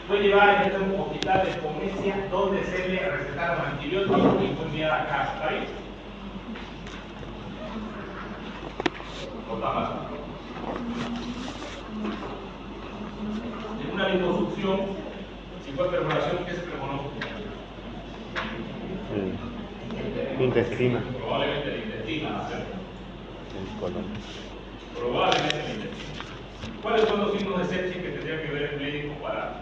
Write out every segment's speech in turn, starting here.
fue llevada a un hospital de Comecia donde se le recetaron antibióticos y fue enviada a casa. ¿Está bien? ¿O está mal? En una liposucción, si fue perforación, ¿qué se reconoce? Intestino. Probablemente el intestino, ¿no? El colon. Probablemente el intestino. ¿Cuáles son los signos de sepsis que tendría que ver el médico para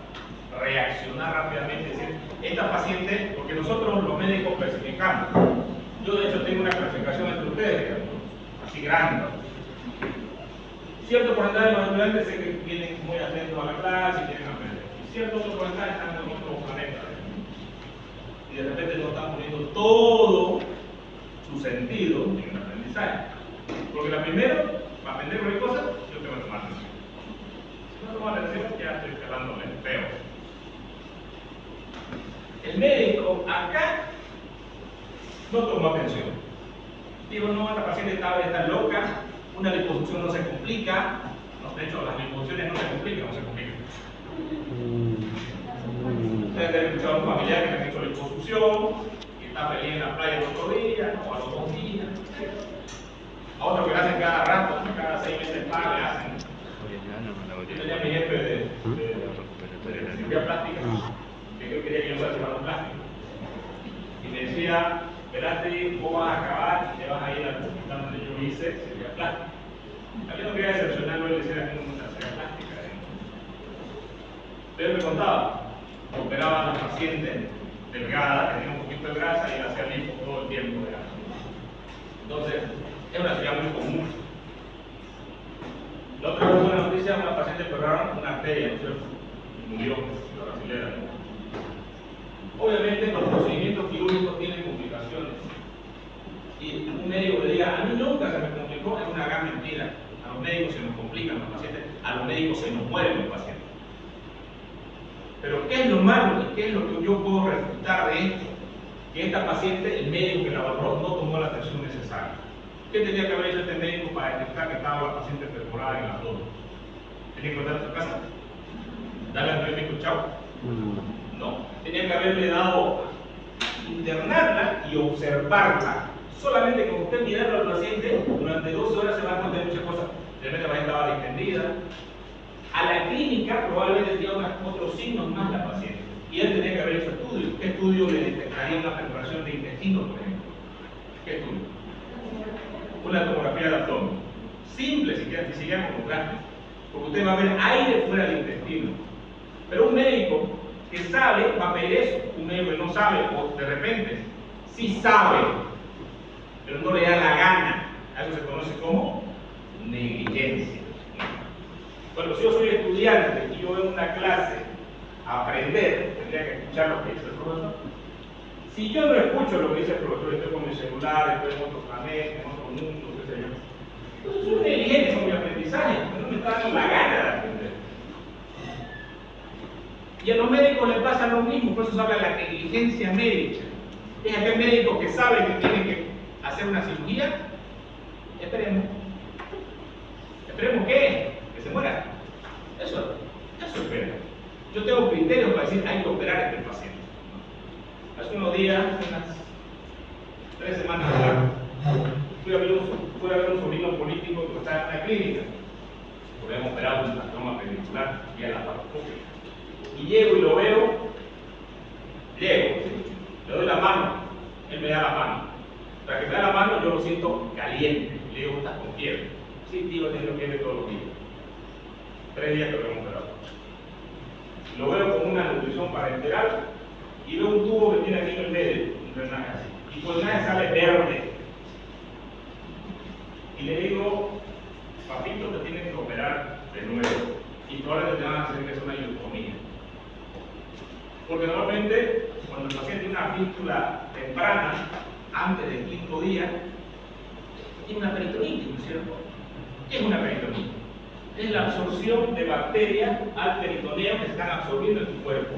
reaccionar rápidamente? Es decir, esta paciente, porque nosotros los médicos clasificamos. Yo de hecho tengo una clasificación entre ustedes, así grande. Cierto porcentaje de los estudiantes sé que vienen muy atentos a la clase y quieren aprender. Y cierto otro porcentaje están en otro planeta. Y de repente no están poniendo todo su sentido en el aprendizaje. Porque la primera, para aprender cualquier cosa, yo tengo que tomar atención. Si no tomo atención, ya estoy pegándole feo. El médico acá no tomó atención. Digo, no, esta paciente está loca, una liposucción no se complica. No, de hecho, las liposucciones no se complican, no se complican. Ustedes han escuchado a un familiar que le han hecho liposucción, que está feliz en la playa el otro día, o a los 2 días. A otro que le hacen cada rato, cada 6 meses más le hacen. Yo tenía mi jefe de cirugía plástica, que yo quería que yo fuera cirujano plástico. Y me decía, verás, vos vas a acabar y te vas a ir al hospital donde yo hice cirugía plástica. Yo no quería decepcionarlo, él decía que no mucha cirugía plástica. Pero él me contaba, operaba a los pacientes delgadas, tenían un poquito de grasa y hacía lipo todo el tiempo. Entonces, es una cirugía muy común. La otra buena noticia, una paciente operaron una arteria, ¿no es cierto? Y murió, la brasilera. Obviamente los procedimientos quirúrgicos tienen complicaciones. Y un médico le diga, a mí nunca se me complicó, es una gran mentira. A los médicos se nos complican los pacientes, a los médicos se nos mueren los pacientes. Pero ¿qué es lo malo y qué es lo que yo puedo refutar de esto? Que esta paciente, el médico que la valoró, no tomó la atención necesaria. ¿Qué tenía que haber hecho este médico para detectar que estaba la paciente perforada en el abdomen? ¿Tenía que contar a su casa? ¿Darle antibiótico, chao? No. Tenía que haberle dado, internarla y observarla. Solamente con usted mirarlo al paciente, durante 12 horas se va a dar cuenta de muchas cosas. De repente la paciente estaba distendida. A la clínica probablemente tenía otros signos más la paciente. Y él tenía que haber hecho estudios. ¿Qué estudio le detectaría una perforación de intestino, por ejemplo? ¿Qué estudio? Una tomografía de abdomen. Simple, ni siquiera con contraste. Porque usted va a ver aire fuera del intestino. Pero un médico que sabe va a ver eso. Un médico que no sabe, o de repente, sí sabe, pero no le da la gana. A eso se conoce como negligencia. Bueno, si yo soy estudiante y yo veo una clase a aprender, tendría que escuchar lo que dice el profesor. Si yo no escucho lo que dice el profesor, estoy con mi celular, estoy en otro planeta, en otro mundo, qué sé yo. Entonces soy negligente con mi aprendizaje, no me está dando la gana de aprender. Y a los médicos les pasa lo mismo, por eso se habla de la negligencia médica. Es aquel médico que sabe que tiene que hacer una cirugía. Esperemos. ¿Esperemos qué? Que se muera. Eso espera. Yo tengo criterios para decir hay que operar a este paciente. Hace unos días, hace unas 3 semanas atrás, fui a ver un sobrino político que está en la clínica. Porque habíamos operado un trastorno appendicular y a la paroscopia. Y llego y lo veo, le doy la mano, él me da la mano. Para que me da la mano yo lo siento caliente. Le digo, ¿estás con fiebre? Sí, tío, tengo fiebre todos los días. 3 días que lo hemos operado. Lo veo con una nutrición parenteral y veo un tubo que tiene aquí en el medio, un drenaje así. Y por el drenaje sale verde. Y le digo, papito, te tienen que operar de nuevo. Y probablemente te van a hacer que es una ileotomía. Porque normalmente, cuando el paciente tiene una fístula temprana, antes del 5.º día, tiene una peritonitis, ¿no es cierto? ¿Qué es una peritonitis? Es la absorción de bacterias al peritoneo que se están absorbiendo en tu cuerpo.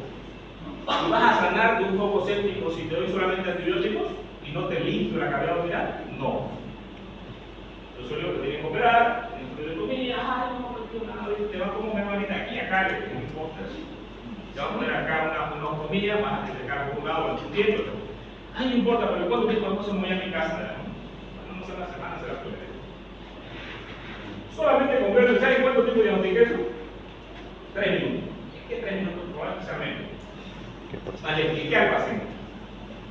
¿Y vas a sanar de un foco séptico si te doy solamente antibióticos y no te limpio la cavidad abdominal? No. Entonces yo te tienen que operar, tienen que ileotomía, ay, no, te va como me van a ir aquí, acá, que no importa. te va a poner acá una ostomía, vas a sacar por un lado durante un tiempo. Ay, no importa, pero ¿cuánto tiempo no me voy a mi casa? No será una semana, será todo. Solamente con verlo, ¿saben cuánto tiempo lleva un ingreso? 3 minutos. Es que 3 minutos probablemente. Más le expliqué al paciente.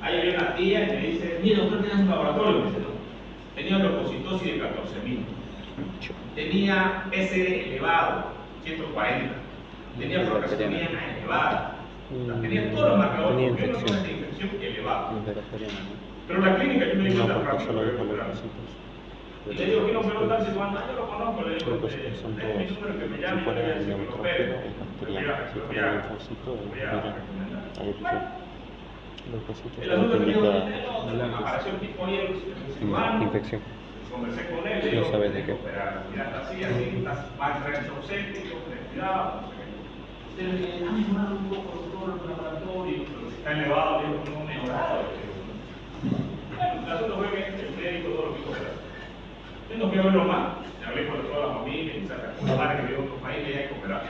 Ahí había una tía y me dice, mira, doctor, tienes un laboratorio. Me dice, no. Tenía leucocitosis de 14.000. Tenía PCR elevado, 140. Tenía procalcemia elevada. Tenía todos los marcadores de infección elevados. Pero la clínica yo me di cuenta rápido. Y le digo, ¿quién no me tal situando? Yo lo conozco, le digo, es mi número que me llame, yo le voy a decir que lo opere. Voy a recomendar. El asunto que me apareció el tipo ahí en infección. Conversé con él, le digo, no sabes de qué operar. Mira, está así, estás mal reacción séptico, cuidado, no sé qué. Usted me dice, ha mejorado un poco todo el laboratorio, pero si está elevado, digo, no ha mejorado. Bueno, el asunto fue que el médico todo lo quiso operar. Yo no quiero verlo más, le hablé con toda la familia, quizás una madre que vive en otro país le haya que operar.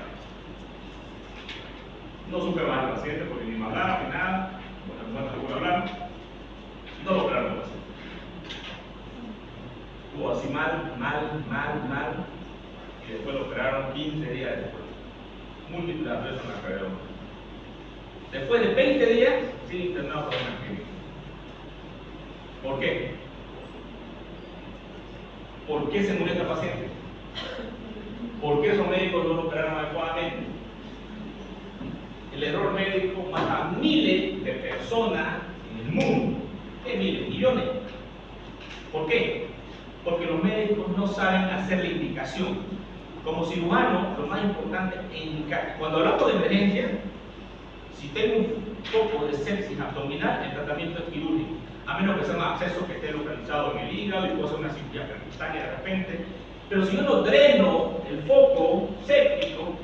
No supe más al paciente porque ni me hablaron ni nada, porque no se pudo hablar. No lo operaron más. Estuvo así mal, y después lo operaron 15 días después. Múltiples veces en la carrera. Después de 20 días, sí internado por una clínica. ¿Por qué? ¿Por qué se murió este paciente? ¿Por qué esos médicos no lo operaron adecuadamente? El error médico mata a miles de personas en el mundo. ¿Qué miles? Millones. ¿Por qué? Porque los médicos no saben hacer la indicación. Como cirujano, lo más importante es indicar. Cuando hablamos de emergencia, si tengo un poco de sepsis abdominal, el tratamiento es quirúrgico. A menos que sea un absceso que esté localizado en el hígado y pueda ser una cirugía percutánea de repente. Pero si yo no dreno el foco séptico,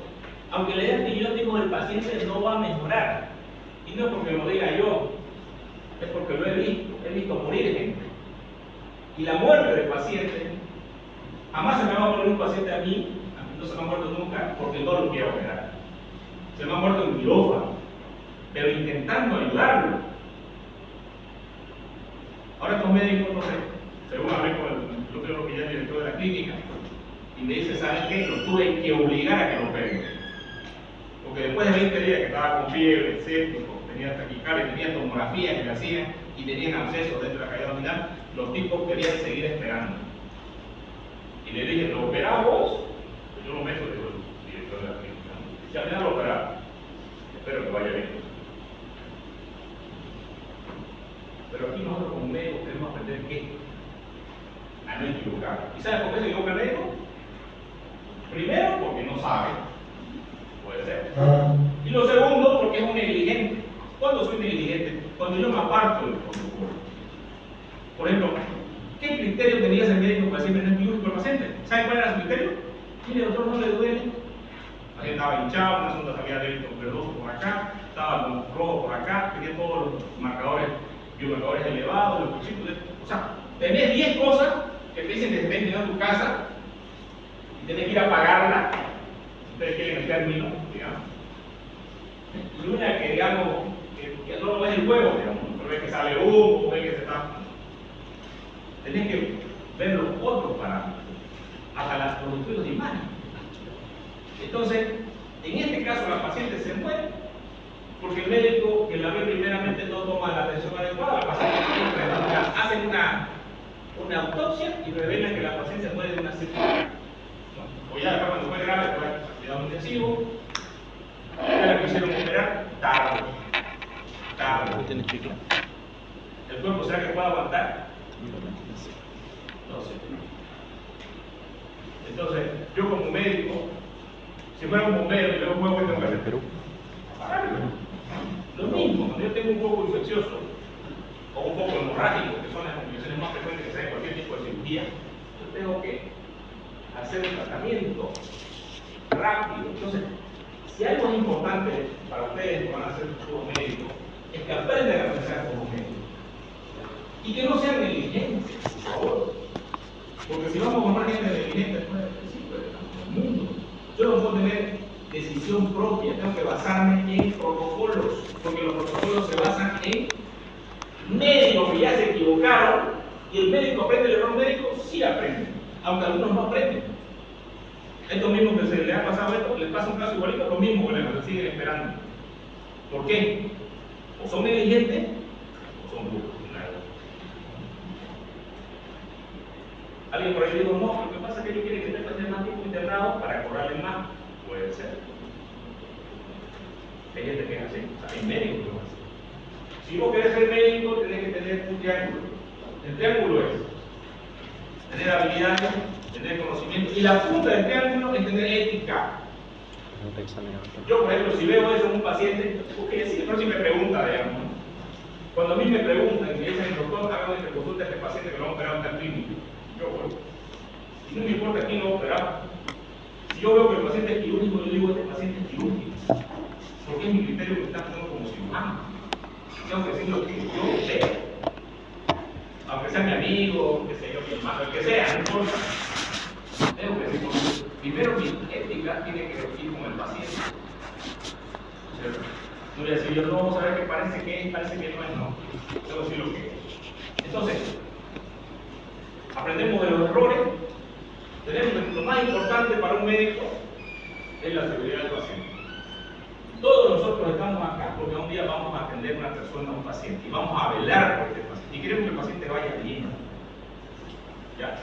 aunque le dé antibióticos, el paciente no va a mejorar. Y no es porque lo diga yo, es porque lo he visto morir gente. Y la muerte del paciente, jamás se me va a morir un paciente a mí no se me ha muerto nunca porque no lo quiero operar. Se me ha muerto en quirófano, pero intentando ayudarlo. Ahora estos médicos, no sé, según hablé con el doctor que ya es director de la clínica, y me dice, ¿saben qué? Lo tuve que obligar a que lo operen. Porque después de 20 días que estaba con fiebre, séptico, tenía taquicardia, tenía tomografía que le hacían y tenían abscesos dentro de la cavidad abdominal, los tipos querían seguir esperando. Y le dije, ¿lo operás vos? Yo lo meto, digo, el director de la clínica. Si al final lo operás, espero que vaya bien. Pero aquí nosotros como médicos tenemos que aprender ¿qué? A no equivocar. ¿Y sabes por qué se equivoca el médico? Primero, porque no sabe. Puede ser. Y lo segundo, porque es un negligente. ¿Cuándo soy negligente? Cuando yo me aparto del protocolo. Por ejemplo, ¿qué criterio tenía ese médico para decirme no es quirúrgico el paciente? ¿Sabe cuál era su criterio? Mire, doctor, no le duele. Ahí estaba hinchado, una sonda salía débito verdoso por acá, estaba con rojo por acá, tenía todos los marcadores, biomarcadores elevados, los cuchitos. O sea, tenés 10 cosas que te dicen que te estén llenando tu casa y tenés que ir a pagarla. Ustedes quieren el término, digamos. Y una que, digamos, que no lo ves el juego, digamos, pero ves que sale humo, ves que se está. Tenés que ver los otros parámetros, hasta los estudios de imagen. Entonces, en este caso, la paciente se muere porque el médico que la ve primeramente no toma la atención adecuada. La paciente hacen una autopsia y revelan que la paciente muere de una sepsis. O ya cuando fue grave, fue a cuidado intensivo. Ya la quisieron operar tarde. ¿El cuerpo será que puede aguantar? No sé. Entonces, yo como médico, si fuera un bombero y luego un huevo que tengo que hacer, pararlo. Lo mismo, cuando yo tengo un poco infeccioso o un poco hemorrágico, que son las complicaciones más frecuentes que se en cualquier tipo de cirugía, yo tengo que hacer un tratamiento rápido. Entonces, si algo es importante para ustedes que van a hacer un estudio médico, es que aprendan a pensar como médicos. Y que no sean negligentes, por favor. Porque si vamos a formar gente negligente, después del principio del mundo, yo no puedo tener decisión propia, tengo que basarme en en médicos que ya se equivocaron, y el médico aprende el error médico, sí aprende, aunque algunos no aprenden. Esto mismo que se les ha pasado esto, les pasa un caso igualito, lo mismo que les siguen esperando. ¿Por qué? O son negligentes o son burros. Alguien por ahí dijo, no, lo que pasa es que ellos quieren que esté más tiempo internado para cobrarles más. Puede ser. Hay gente que es así, o sea, hay médicos que lo hacen. Si vos querés ser médico, tenés que tener un triángulo. El triángulo es tener habilidades, tener conocimiento, y la punta del triángulo es tener ética. Yo, por ejemplo, si veo eso en un paciente, porque si me pregunta, digamos, cuando a mí me preguntan y dicen, doctor, hágame que consulte a este paciente que lo va a operar en tal clínica, yo voy. Y no me importa quién lo va a operar. Si yo veo que el paciente es quirúrgico, yo digo, este paciente es quirúrgico. Porque es mi criterio que está actuando como cirujano. Tengo que decir lo que yo sé. Aunque sea mi amigo, que sea yo, mi hermano, el que sea, no importa. Tengo que decir, primero mi ética tiene que ir con el paciente. ¿Cierto? No voy a decir, yo no vamos a ver qué parece que es, parece que no es, no. Tengo que decir lo que es. Entonces, aprendemos de los errores. Tenemos lo más importante para un médico es la seguridad del paciente. Todos nosotros estamos acá porque un día vamos a atender a una persona, a un paciente, y vamos a velar por este paciente. Y queremos que el paciente vaya bien. ¿Ya?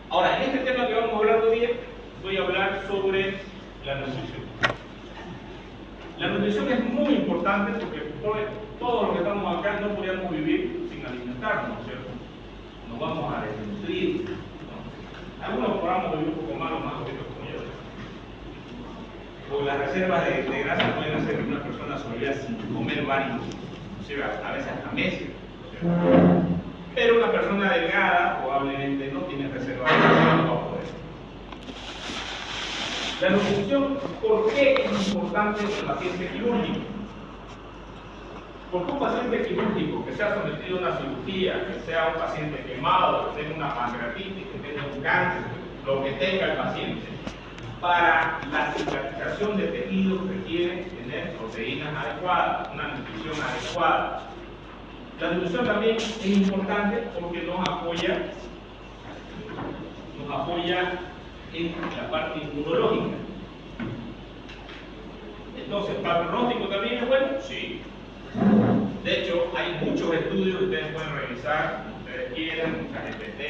Ahora, en este tema que vamos a hablar hoy día, voy a hablar sobre la nutrición. La nutrición es muy importante porque todos los que estamos acá no podríamos vivir sin alimentarnos, ¿cierto? Nos vamos a desnutrir, ¿no? Algunos podamos vivir un poco más o más gorditos como yo. Porque las reservas de grasa pueden hacer que una persona sobreviva sin comer varios, inclusive a veces hasta meses, ¿cierto? Pero una persona delgada probablemente no tiene reservas de grasa, no va a poder. La nutrición, ¿por qué es importante en el paciente quirúrgico? Porque un paciente quirúrgico que sea sometido a una cirugía, que sea un paciente quemado, que tenga una pancreatitis, que tenga un cáncer, lo que tenga el paciente, para la cicatrización de tejidos requiere tener proteínas adecuadas, una nutrición adecuada. La nutrición también es importante porque nos apoya en la parte inmunológica. Entonces, ¿para el pronóstico también es bueno? Sí. De hecho, hay muchos estudios que ustedes pueden revisar, si ustedes quieran, buscar GPT,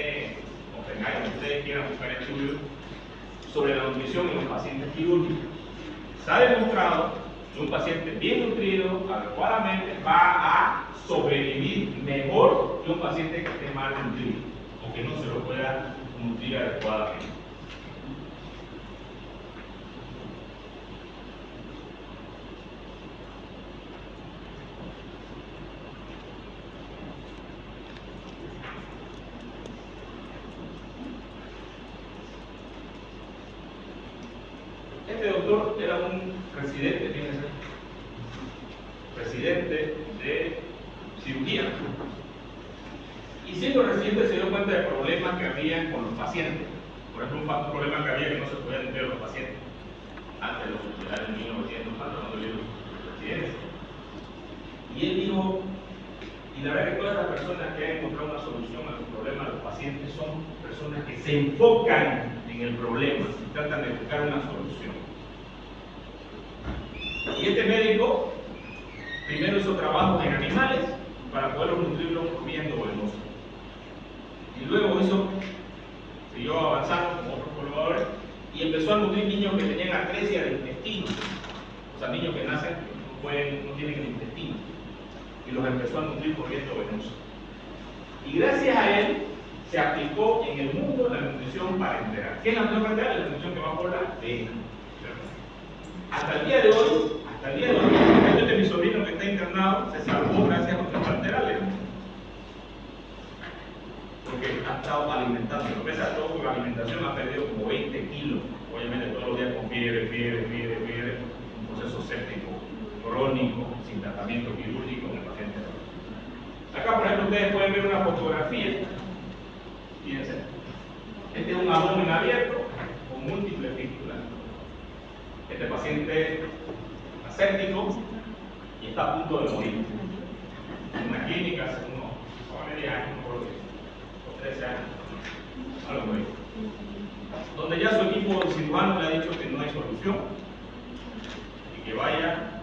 o tengan, si ustedes quieran buscar estudios sobre la nutrición en los pacientes quirúrgicos. Se ha demostrado que un paciente bien nutrido, adecuadamente, va a sobrevivir mejor que un paciente que esté mal nutrido, o que no se lo pueda nutrir adecuadamente. Este doctor era un residente, fíjense, residente de cirugía. Y siendo residente se dio cuenta de problemas que había con los pacientes. Por ejemplo, un problema que había que no se podían nutrir a los pacientes. Antes de los hospitales en 1900, cuando vieron los residentes. Y él dijo, y la verdad que todas las personas que han encontrado una solución a los problemas de los pacientes son personas que se enfocan en el problema y tratan de buscar una solución. Y este médico primero hizo trabajos en animales para poderlos nutrirlos por vía endovenosa. Y luego siguió avanzando con otros colaboradores y empezó a nutrir niños que tenían atresia del intestino. O sea, niños que nacen no tienen el intestino. Y los empezó a nutrir por vía endovenosa. Y gracias a él se aplicó en el mundo la nutrición parenteral. ¿Qué es la nutrición parenteral? La nutrición que va por la vena. Hasta el día de hoy, mi sobrino que está internado se salvó gracias a la nutrición parenteral. Porque ha estado alimentando, a pesar de todo con la alimentación ha perdido como 20 kilos. Obviamente todos los días con fiebre, un proceso séptico crónico, sin tratamiento quirúrgico en el paciente. Acá, por ejemplo, ustedes pueden ver una fotografía. Fíjense. Este es un abdomen abierto con múltiples fístulas. Este paciente aséptico y está a punto de morir. en una clínica hace unos 9 años, no recuerdo bien, o 13 años, algo por ahí. Donde ya su equipo cirujano le ha dicho que no hay solución y que vaya,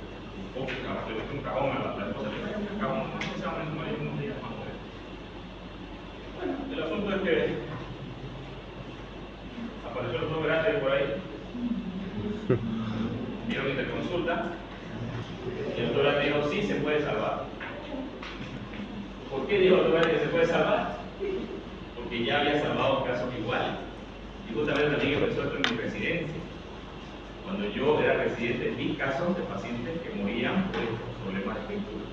o que le mete un cajón a la esposa, le vaya un cajón, no se va a morir unos días más. Bueno, el asunto es que apareció el doctor Gracia por ahí, vieron interconsulta, y el doctor Gracia dijo, sí, se puede salvar. ¿Por qué dijo el doctor Gracia que se puede salvar? Porque ya había salvado casos iguales. Y justamente también empezó esto en mi residencia. Cuando yo era residente, vi casos de pacientes que morían por estos problemas de pintura.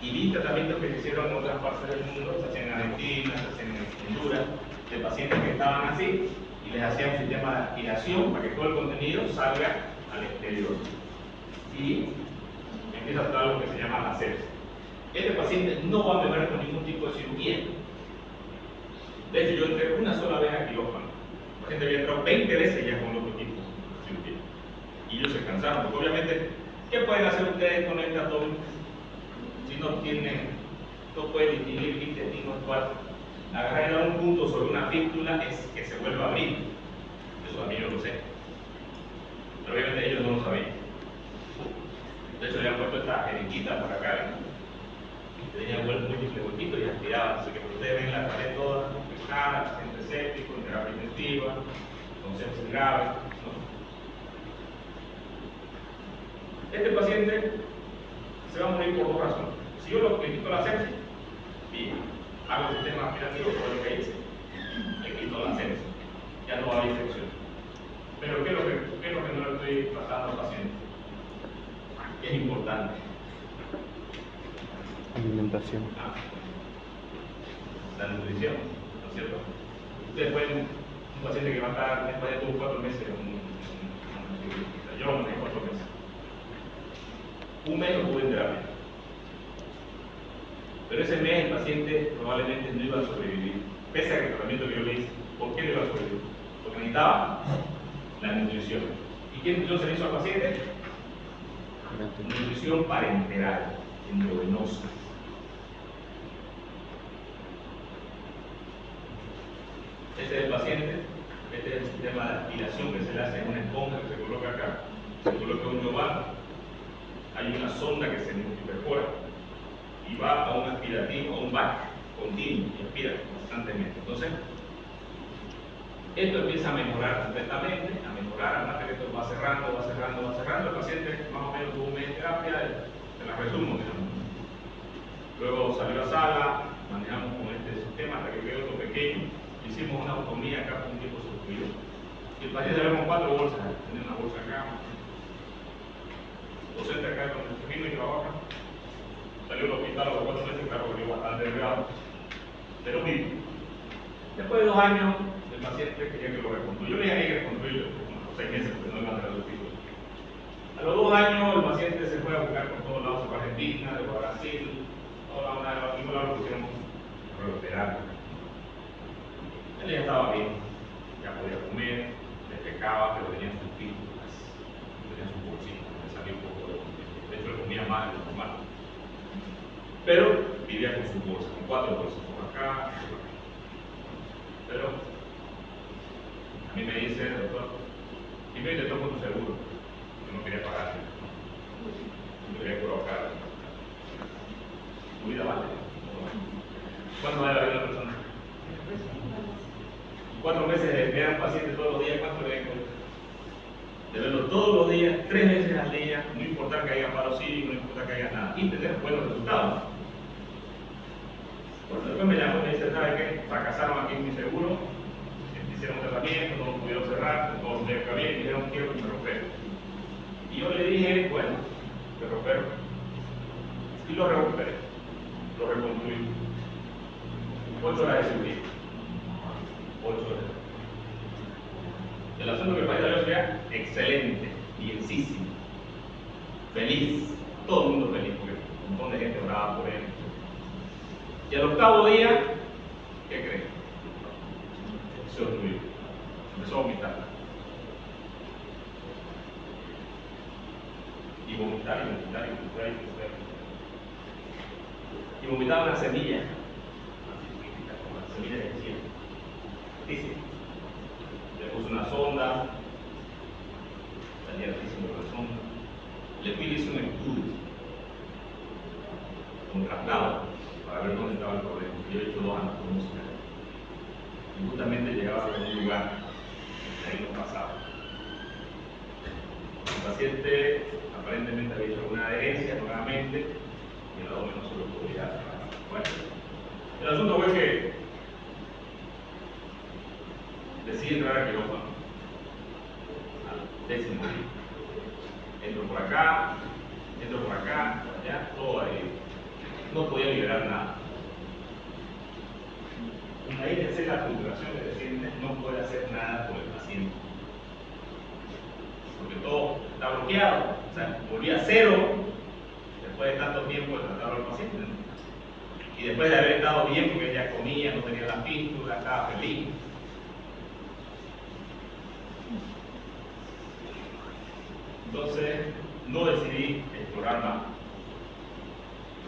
Y vi tratamientos que se hicieron en otras partes del mundo, se hacían en Argentina, se hacían en Honduras, de pacientes que estaban así, y les hacían un sistema de aspiración para que todo el contenido salga al exterior. Y empieza a tratar lo que se llama la sepsis. Este paciente no va a beber con ningún tipo de cirugía. De hecho, yo entré una sola vez a quirófano. El paciente había entrado 20 veces ya con otro tipo de cirugía. Y ellos se cansaron, porque obviamente, ¿qué pueden hacer ustedes con este abdomen? Si no tienen, no pueden distinguir el intestino actual. Agarrar y dar un punto sobre una fístula es que se vuelva a abrir. Eso a mí yo lo sé. Pero obviamente ellos no lo sabían. De hecho, le han puesto esta jeringuita por acá. Tenía múltiples huequitos y aspiraban. Así que ustedes ven la pared toda complicada, paciente séptico, en terapia intensiva, con sepsis grave. ¿No? Este paciente se va a morir por dos razones. Si yo le quito la sepsis, bien, hago el sistema aspirativo, todo lo que hice, le quito la sepsis, ya no va a haber infección. Pero ¿qué es lo que no le estoy tratando al paciente? Es importante. Alimentación. La nutrición, ¿no es cierto? Ustedes pueden, un paciente que va a estar después de 4 meses, yo lo manejé 4 meses. Un mes lo tuve en terapia. Pero ese mes el paciente probablemente no iba a sobrevivir, pese a que el tratamiento que yo le hice. ¿Por qué no iba a sobrevivir? Porque necesitaba la nutrición. ¿Y qué nutrición se le hizo al paciente? Nutrición parenteral, endovenosa. Este es el paciente, este es el sistema de aspiración que se le hace en una esponja que se coloca acá, se coloca un global, hay una sonda que se multipperfora y va a un aspirativo, a un back continuo y aspira constantemente. Entonces, esto empieza a mejorar lentamente, a mejorar, además que esto va cerrando, va cerrando, va cerrando. El paciente más o menos tuvo un mes de terapia, se la resumo, digamos. Luego salió a sala, manejamos con este sistema hasta que quedó otro pequeño. Hicimos una autonomía acá con un tiempo sustituido. Y el paciente salió con 4 bolsas, tenía una bolsa acá, docente acá con el camino y trabaja. Salió al hospital a los 4 meses, claro, porque bastante delgado, pero vivo. Después de 2 años, el paciente quería que lo reconstruya. Yo le dije que reconstruirlo, como a los 6 meses, porque no iba a tener los títulos. A los 2 años, el paciente se fue a buscar por todos lados, se fue a Argentina, se fue a Brasil, todos lados, ningún lado lo pusieron reoperar. Él ya estaba bien, ya podía comer, defecaba, pero tenía sus píldoras, tenía sus bolsitas, le salía un poco de contenido. De hecho, le comía más de lo normal. Pero vivía con sus bolsas, con 4 bolsas, por acá, por acá. Pero a mí me dice el doctor, y me intentó con tu seguro, yo no quería pagar, yo quería colocar. Tu vida vale. ¿Cuánto vale la vida de una persona? 4 meses de ver al paciente todos los días, ¿cuánto le den? De verlo todos los días, 3 veces al día, no importa que haya paro cívico, no importa que haya nada, y tener buenos resultados. Bueno, después me llamó y me dice, ¿sabe qué? Fracasaron aquí en mi seguro, hicieron un tratamiento, no lo pudieron cerrar, todo se bien, y dijeron, quiero que me recupere. Y yo le dije, bueno, me recupero. Y lo recuperé, lo reconstruí. 8 horas de cirugía. 8 horas. El asunto que el país salió sea excelente, bienísimo, feliz, todo el mundo feliz, porque un montón de gente oraba por él. Y al 8º día, ¿qué creen? Se obstruyó, empezó a vomitar. Y vomitar, y vomitar, y vomitar, y vomitar. y vomitaba una semilla, como la semilla de chile. Dice, le puse una sonda, salía altísimo la sonda, le fui y le hice un estudio, un tratado, para ver dónde estaba el problema. Yo he hecho 2 años de música. Y justamente llegaba a un lugar, ahí no pasaba. El paciente aparentemente había hecho alguna adherencia nuevamente y el abdomen no se lo podía trabajar. Bueno, el asunto fue que decidí entrar al quirófano al 10º día. Entro por acá, por allá, todo ahí. No podía liberar nada. Ahí pensé la frustración del paciente, no puede hacer nada por el paciente. Porque todo está bloqueado, o sea, volvía a cero después de tanto tiempo de tratar al paciente, ¿no? Y después de haber estado bien, porque ella comía, no tenía la fístula, estaba feliz. Entonces, no decidí explorar más.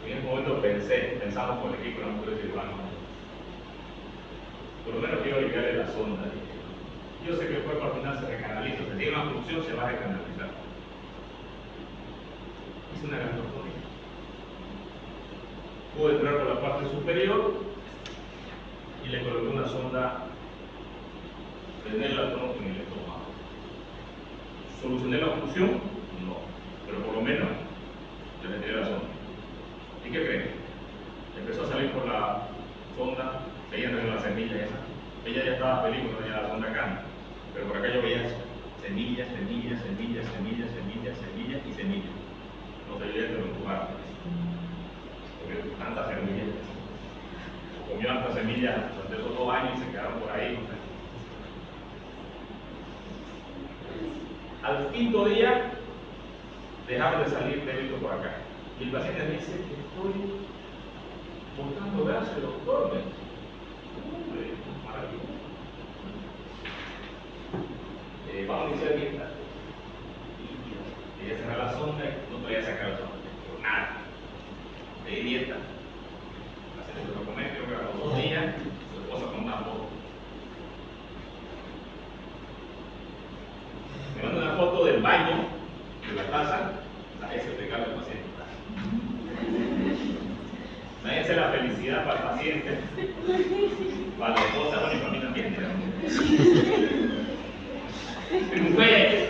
En ese momento pensamos con el equipo de la mujer cirujana, por lo menos quiero aliviarle la sonda. Yo sé que el cuerpo al final se recanaliza, si tiene una función se va a recanalizar. Hice una gastrostomía. Pude entrar por la parte superior y le coloqué una sonda en el abdomen en el estómago. ¿Solucioné la función? No, pero por lo menos le retiré la sonda. ¿Y qué creen? Empezó a salir por la sonda, seguía entrando la semilla esa. Ella ya estaba feliz cuando tenía la sonda acá, pero por acá yo veía semillas, semillas, semillas, semillas, semillas, semillas y semillas. No se olviden de lo empujar, porque tantas semillas. Comió tantas semillas durante esos 2 años y se quedaron por ahí. Al 5º día dejaron de salir débitos por acá. Y el paciente me dice que estoy botando gases, doctor. Maravilloso. Vamos a iniciar dieta. Ella cerró la sonda y no podía sacar la sonda. Por nada. Le di dieta. La paciente se lo comió, creo que a los 2 días, su esposa con una foto. Me manda una foto del baño, de la taza, la S de cargo del paciente. Imagínense la felicidad para el paciente, para la esposa, bueno, y para mí también. Triunfé.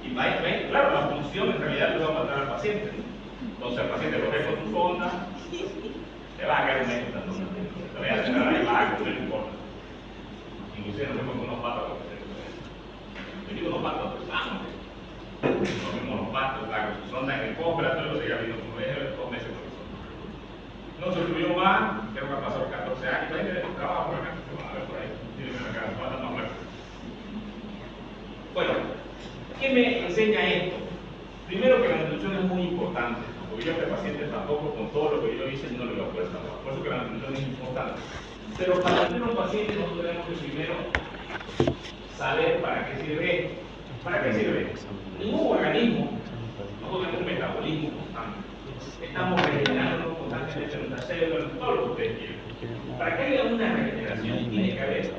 Y va, claro, la función en realidad le va a matar al paciente. Entonces el paciente lo ve con su sonda, le va a caer un médico tanto. Te voy a cerrar ahí, va a comer, no importa. Inclusive nos vemos con unos patos. Yo digo unos patos, pues vamos. Nos vemos los patos, con su sonda en el postoperatorio, lo seguía viendo como es 2 meses por sonda. No se subió más, creo que ha pasado 14 años, hay que trabajar por acá, se van a ver por ahí, tienen que sacar las patas más fuertes. Bueno, ¿qué me enseña esto? Primero que la nutrición es muy importante, porque yo a este paciente tampoco con todo lo que yo hice no le voy a poder salvar, por eso que la nutrición es importante. Pero para tener un paciente nosotros tenemos que primero saber para qué sirve esto. ¿Para qué sirve? Ningún organismo, nosotros tenemos un metabolismo constante. Estamos regenerando constantemente nuestras células, todo lo que ustedes quieran. Para que haya una regeneración tiene que haber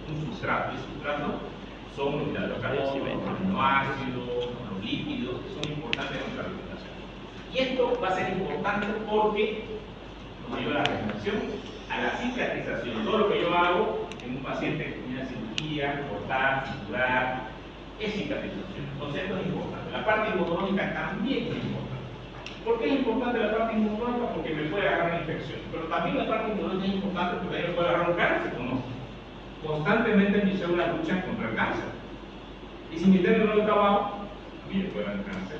un sustrato. Y el sustrato son los hidratos de carbono, los aminoácidos, los lípidos, que son importantes en nuestra alimentación. Y esto va a ser importante porque nos ayuda a la regeneración, a la cicatrización. Todo lo que yo hago en un paciente que tiene una cirugía, cortar, suturar, es cicatrización. Entonces esto es importante. La parte inmunológica también es importante. ¿Por qué es importante la parte inmunológica? Porque me puede agarrar una infección. Pero también la parte inmunológica es importante porque ahí me puede agarrar un cáncer, ¿o no? Constantemente mis células luchan contra el cáncer. Y si mi interno no trabajo, también puede dar cáncer.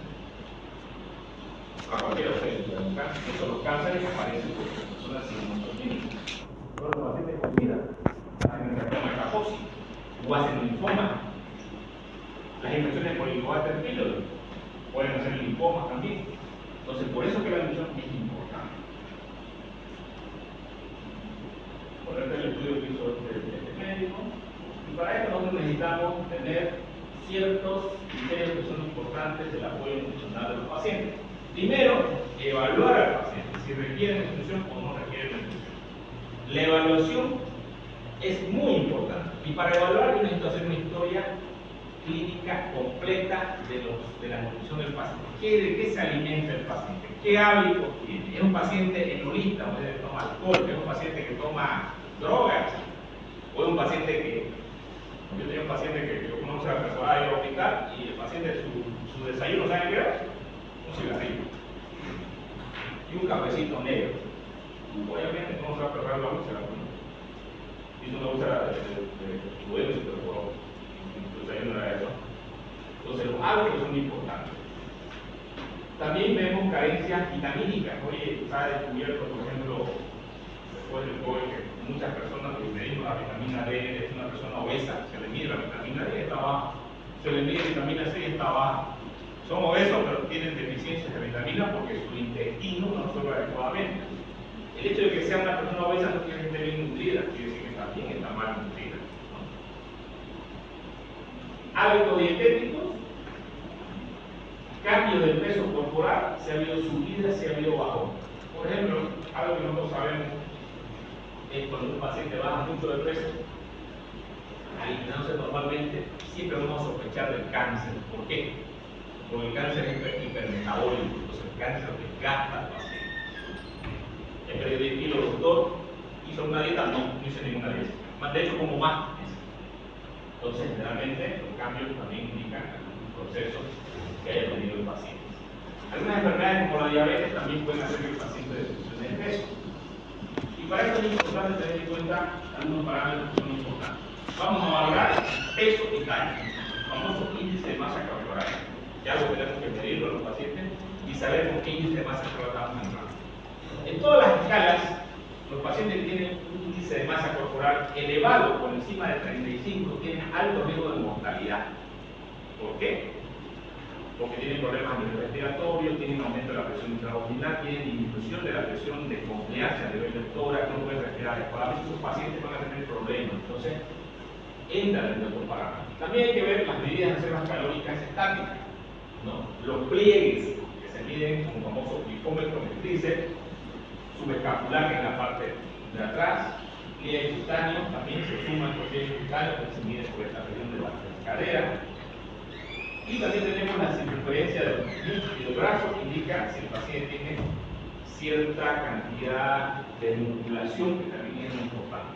A cualquiera de ustedes puede dar un cáncer. Estos los cánceres aparecen porque las personas sin inmunológica. Todos los pacientes con vida hacen megafosis o hacen linfoma. Las infecciones por Helicobacter pylori pueden hacer linfomas también. Entonces, por eso que la nutrición es importante. Por este es el estudio que hizo este médico. Y para esto nosotros necesitamos tener ciertos criterios que son importantes del apoyo nutricional de los pacientes. Primero, evaluar al paciente, si requiere nutrición o no requiere nutrición. La evaluación es muy importante y para evaluar yo necesito hacer una historia clínica completa de la nutrición del paciente. ¿De qué se alimenta el paciente? ¿Qué hábitos tiene? ¿Es un paciente enolista, o sea, que toma alcohol? ¿Es un paciente que toma drogas? ¿O es un paciente que... Yo tenía un paciente que yo conozco a la persona de hospital y el paciente su desayuno, ¿sabe qué era? Un cigarrillo y un cafecito negro. Obviamente no se va a perder la úlcera. Hizo una úlcera de huevo y se perforó. Entonces no era eso. Entonces los hábitos son importantes. También vemos carencias vitamínicas. Oye, se ha descubierto, por ejemplo, después del COVID, que muchas personas que medimos la vitamina D, es una persona obesa, se le mide la vitamina D, está baja. Se le mide la vitamina C, está baja. Son obesos, pero tienen deficiencias de vitamina porque su intestino no absorbe adecuadamente. El hecho de que sea una persona obesa no quiere decir que esté bien nutrida, quiere decir que está bien, está mal nutrida. Hábitos dietéticos, cambio del peso corporal, si ha habido subida, si ha habido bajón. Por ejemplo, algo que nosotros sabemos es cuando un paciente baja mucho de peso, alimentándose normalmente, siempre vamos a sospechar del cáncer. ¿Por qué? Porque el cáncer es hipermetabólico, entonces el cáncer desgasta al paciente. El periodista y el doctor hizo una dieta, no hice ninguna dieta. De hecho, como más. Entonces, generalmente, los cambios también indican algún proceso que haya tenido el paciente. Algunas enfermedades como la diabetes también pueden hacer que el paciente disminuya de peso. Y para eso es importante tener en cuenta algunos parámetros que son importantes. Vamos a valorar peso y talla, el famoso índice de masa corporal. Ya lo tenemos que medirlo a los pacientes y saber con qué índice de masa corporal estamos entrando. En todas las escalas, los pacientes que tienen un índice de masa corporal elevado por encima de 35 tienen alto riesgo de mortalidad. ¿Por qué? Porque tienen problemas a nivel respiratorio, tienen aumento de la presión intraabdominal, tienen disminución de la presión de congleancia a nivel del tórax, no pueden respirar adecuadamente, estos pacientes van a tener problemas. Entonces, entran en estos parámetros. También hay que ver las medidas de reservas calóricas estáticas, ¿no? Los pliegues que se miden como famoso glicómetro en el tríceps, subescapular en la parte de atrás, pliegues cutáneos, también se suman los pliegues cutáneos que se miden por esta región de la cadera. Y también tenemos la circunferencia del músculo y del brazo, que indica si el paciente tiene cierta cantidad de musculación, que también es muy importante.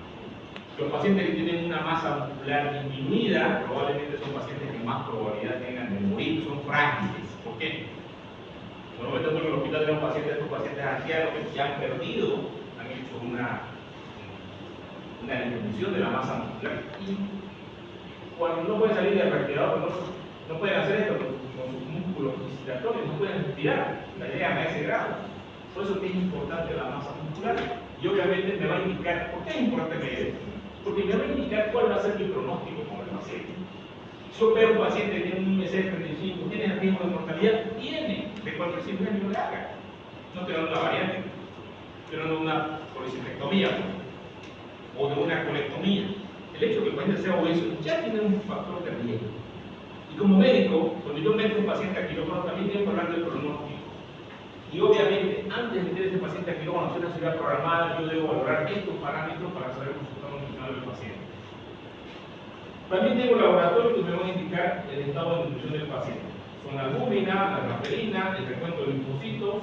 Los pacientes que tienen una masa muscular disminuida probablemente son pacientes que más probabilidad tengan de morir, son frágiles. ¿Por qué? Normalmente en el hospital tenemos pacientes, estos pacientes ancianos que ya han perdido, han hecho una disminución de la masa muscular. Y cuando no pueden salir del respirador, no pueden hacer esto con sus músculos respiratorios, no pueden respirar, la llegan a ese grado. Por eso es importante la masa muscular. Y obviamente me va a indicar, ¿por qué es importante medir esto? Porque me va a indicar cuál va a ser mi pronóstico con el paciente. Si yo veo un paciente que tiene un MC35, ¿tiene el riesgo de mortalidad? Tiene, de cualquier cirugía que le haga. No estoy dando una variante, estoy dando una colecistectomía o de una colectomía. El hecho de que el paciente sea obeso ya tiene un factor de riesgo. Y como médico, cuando yo meto a un paciente a quirófano, también tengo que hablar del pronóstico. Y obviamente, antes de meter a ese paciente a quirófano, hacer una cirugía programada, yo debo valorar estos parámetros para saber cómo está nutricional del paciente. También tengo laboratorios que me van a indicar el estado de nutrición del paciente. Son la albúmina, la hemoglobina, el recuento de linfocitos,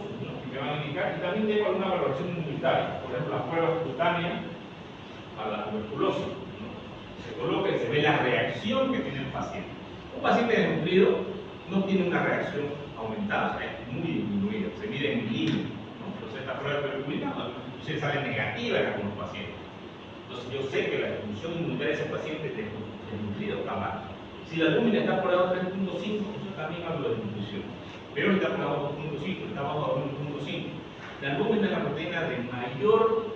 que me van a indicar. Y también tengo alguna valoración inmunitaria, por ejemplo, las pruebas cutáneas a la tuberculosis. Se coloca y se ve la reacción que tiene el paciente. Un paciente desnutrido no tiene una reacción aumentada, o sea, es muy disminuida, se mide en milímetros, ¿no? Entonces esta prueba de tuberculina se sale negativa en algunos pacientes. Entonces yo sé que la disminución inmunitaria de ese paciente desnutrido está mal. Si la albúmina está por debajo de 3.5, yo también hablo de desnutrición. Pero está por debajo de 2.5, está bajo de 1.5. La albúmina es la proteína de mayor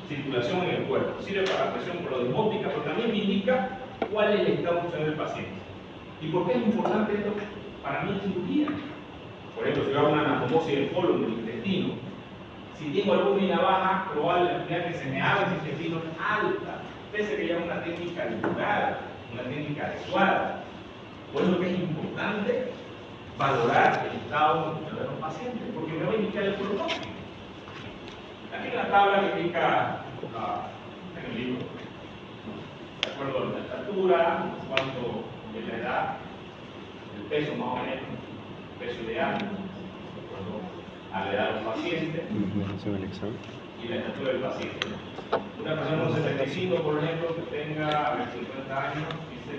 circulación en el cuerpo. Sirve para la presión prodismótica, pero también me indica cuál es el estado funcional del paciente. ¿Y por qué es importante esto para mí en cirugía? Por ejemplo, si yo hago una anastomosis del colon, del intestino, si tengo albúmina baja, probablemente que se me abra ese intestino alta, pese que ya es una técnica depurada, una técnica adecuada. Por eso que es importante valorar el estado de los pacientes, porque me va a indicar el pronóstico. Aquí en la tabla que indica en el libro, de acuerdo a la estatura, cuánto es la edad, el peso más o menos, el peso ideal, de acuerdo a la edad del paciente y la estatura del paciente. Una persona de 75, por ejemplo, que tenga 50 años, dice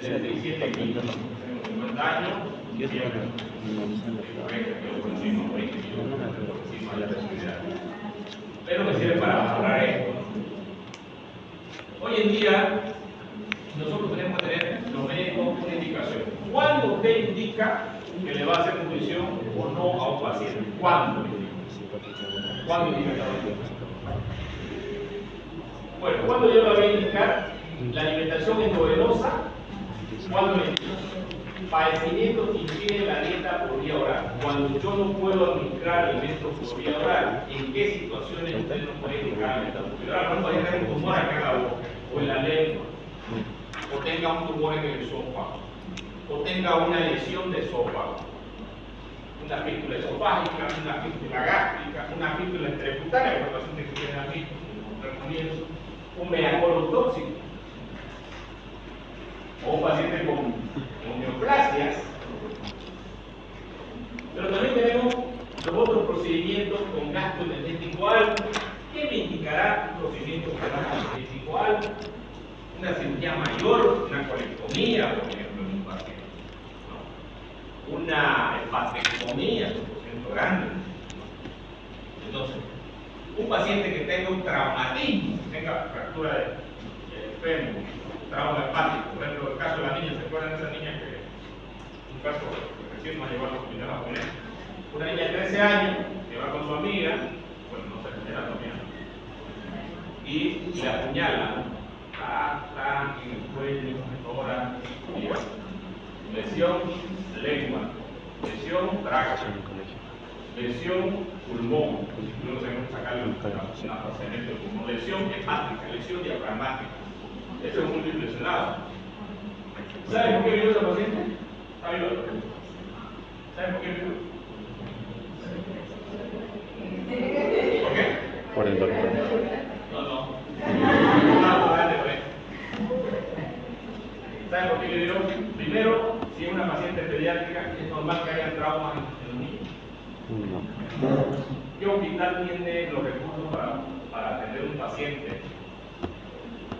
77 kilos, 50 años, 10 años. Pero me sirve para valorar esto. Hoy en día, nosotros tenemos que tener los médicos una indicación. ¿Cuándo usted indica que le va a hacer nutrición o no a un paciente? ¿Cuándo indica? ¿Cuándo indica? Bueno, ¿cuándo yo le voy a indicar? La alimentación endovenosa, ¿cuándo le indico? Padecimientos que impiden la dieta por vía oral. Cuando yo no puedo administrar alimentos por vía oral, ¿en qué situaciones usted no puede indicar alimentos por vía oral? Cuando haya un tumor acá en la boca, o en la lengua, o tenga un tumor en el esófago, o tenga una lesión de esófago, una fístula esofágica, una fístula gástrica, una fístula extracutánea, que pacientes que tienen aquí, un megacolon tóxico, o un paciente con neoplasias. Pero también tenemos los otros procedimientos con gasto energético alto. ¿Qué me indicará un procedimiento con gasto energético alto? Una cirugía mayor, una colectomía, por ejemplo, en un paciente, ¿no? Una hepatectomía, por grande. Entonces, un paciente que tenga un traumatismo, que tenga fractura de fémur, trauma hepático, por ejemplo, el caso de la niña, ¿se acuerdan de esa niña que un caso que recién nos llevó a la hospital a poner? Una niña de 13 años que va con su amiga, bueno, no sé si era su amiga, y la apuñala, en el cuello, ahora, lesión lengua, lesión tráquea, lesión pulmón, luego tenemos que sacarle una procedimiento de pulmón, lesión hepática, lesión diafragmática. Eso es muy impresionado. ¿Sabe por qué vivió esa paciente? ¿Sabe por qué vivió? ¿Por qué? Por el doctor. No. ¿Sabe por qué vivió? Primero, si es una paciente pediátrica, es normal que haya traumas en los niños. No. ¿Qué hospital tiene los recursos para atender un paciente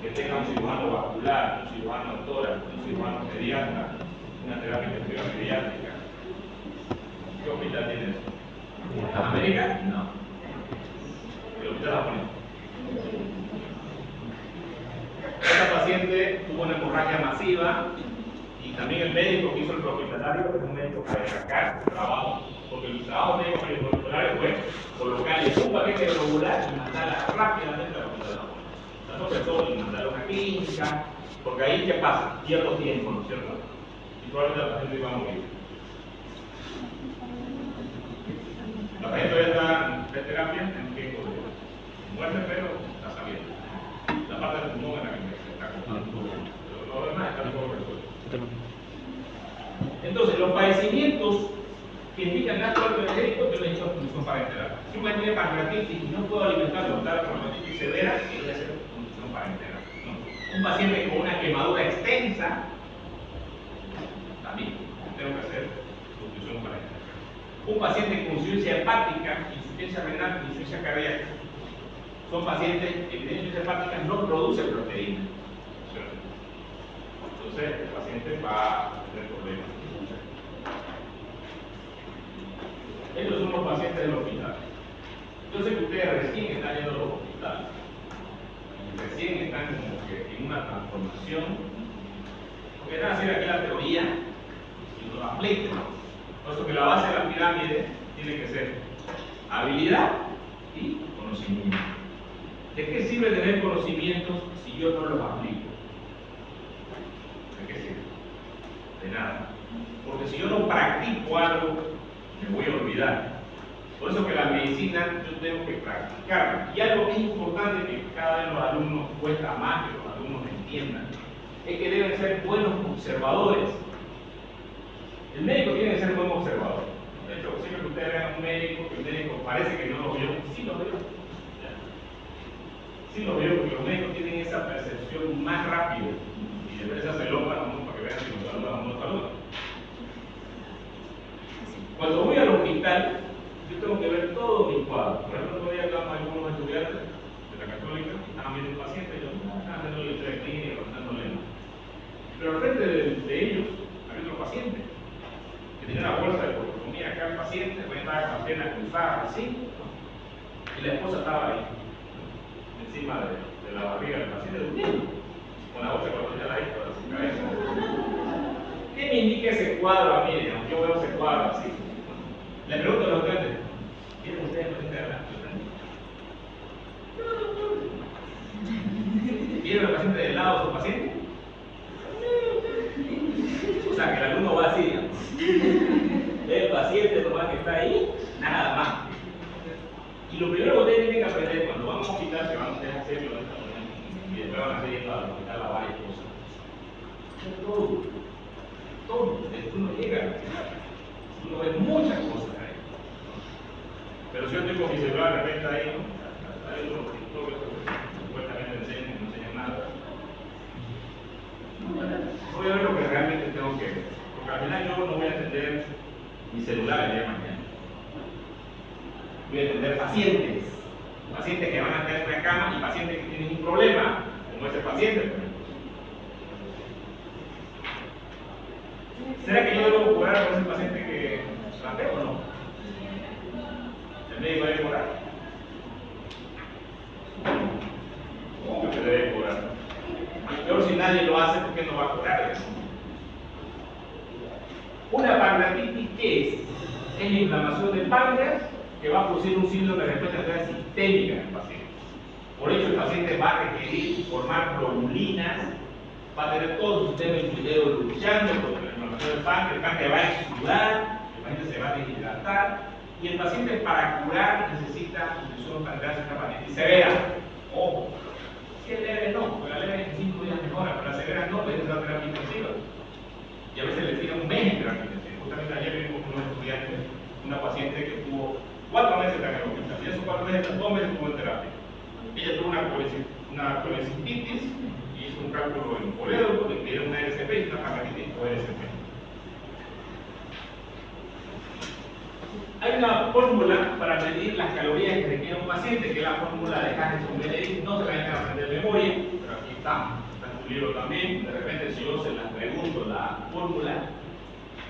que tenga un cirujano vascular, un cirujano autora, un cirujano pediatra, una terapia intensiva pediátrica? ¿Qué hospital tiene eso? ¿En América? No. El hospital japonés. Esta paciente tuvo una hemorragia masiva y también el médico que hizo el prehospitalario es un médico para destacar su trabajo, porque el trabajo médico para el prehospitalario fue colocarle un paquete regular y mandarla rápidamente a la hospital japonés. No pensó en mandar a una clínica, porque ahí ¿qué pasa? Pierdo tiempo, ¿no es cierto? Y probablemente la paciente iba a morir. La paciente ya está en terapia en riesgo de muerte, pero está saliendo. La parte del pulmón en la que se está cortando. Lo demás está todo resuelto. Entonces, los padecimientos que indican gasto alto energético, yo le he dicho función parenteral. Si un paciente tiene pancreatitis y no puedo alimentarlo, tal pancreatitis severa, voy a hacer función parenteral, ¿no? Un paciente con una quemadura extensa, también tengo que hacer función parenteral. Un paciente con insuficiencia hepática, insuficiencia renal, insuficiencia cardíaca, son pacientes que tienen insuficiencia hepática no producen proteína. Entonces, el paciente va a tener problemas. Estos son los pacientes del hospital. Yo sé que ustedes recién están yendo a los hospitales. Recién están como que en una transformación. Porque van a hacer aquí la teoría y lo apliquen. Por eso que la base de la pirámide tiene que ser habilidad y conocimiento. ¿De qué sirve tener conocimientos si yo no los aplico? ¿De qué sirve? De nada. Porque si yo no practico algo, me voy a olvidar. Por eso que la medicina yo tengo que practicarla. Y algo que es importante que cada vez los alumnos cuesta más que los alumnos entiendan, es que deben ser buenos observadores. El médico tiene que ser un buen observador. De hecho, siempre que ustedes vean a un médico, que el médico parece que no lo vio, sí lo vio. Sí lo veo, porque los médicos tienen esa percepción más rápida y después se hace loca para que vean si los saludan o no saludan. Cuando voy al hospital, yo tengo que ver todo mi cuadro. Por ejemplo, todavía hablamos a algunos estudiantes de la Católica, estaban viendo un paciente y yo estaba haciendo la historia clínica, contándole. Pero al frente de ellos había otro paciente que tenía una bolsa de colostomía acá el paciente, estaba con las piernas cruzadas así, y la esposa estaba ahí, encima de la barriga del paciente durmiendo, con la bolsa de colostomía a la hija de su cabeza. ¿Qué me indica ese cuadro a mí? Digamos, yo veo ese cuadro así. Le pregunto a los estudiantes, ¿quieren ustedes paciente de adelante? ¿Vieron al paciente del lado de su paciente? O sea, que el alumno va así, digamos. Ve el paciente nomás que está ahí, nada más. Y lo primero que ustedes tienen que aprender cuando van a un hospital, que van ustedes a hacerlo, y después van a hacer yendo al hospital a varias cosas. Todo. Uno llega al hospital. Uno ve muchas cosas ahí. Pero si yo estoy con mi celular de repente ahí, ¿no? Hay unos TikTokers que supuestamente enseñan y no enseñan nada. Voy a ver lo que realmente tengo que ver. Porque al final yo no voy a atender mi celular el día de mañana. Voy a atender pacientes. Pacientes que van a estar en una cama y pacientes que tienen un problema, como ese paciente. ¿Será que yo debo curar con ese paciente que plantea o no? ¿El médico debe curar? ¿Cómo que debe curar? Peor si nadie lo hace, ¿por qué no va a curar eso? Una pancreatitis, ¿qué es? Es la inflamación del páncreas que va a producir un síndrome de respuesta sistémica en el paciente. Por ello, el paciente va a requerir formar globulinas, va a tener todo su sistema inmunitario luchando contra la inflamación del páncreas, el páncreas va a exudar, el paciente se va a deshidratar, y el paciente para curar necesita infusión pancreática hepatitis severa. Ojo, si es leve no, porque la leve en 5 días mejora, pero la severa no, puede ser la terapia intensiva. Y a veces le tiran un mes en terapia intensiva. Justamente ayer vimos con unos estudiantes, una paciente que tuvo 4 meses en el hospital, y esos 4 meses, 2 meses estuvo en terapia. Ella tuvo una colecistitis y hizo un cálculo en colédoco, le pidieron una RCP y una pancreatitis o RCP. Hay una fórmula para medir las calorías que requiere un paciente, que es la fórmula de Hansen-Benedict. No se la vayan a aprender de memoria, pero aquí está en un libro también. De repente, si yo se las pregunto la fórmula,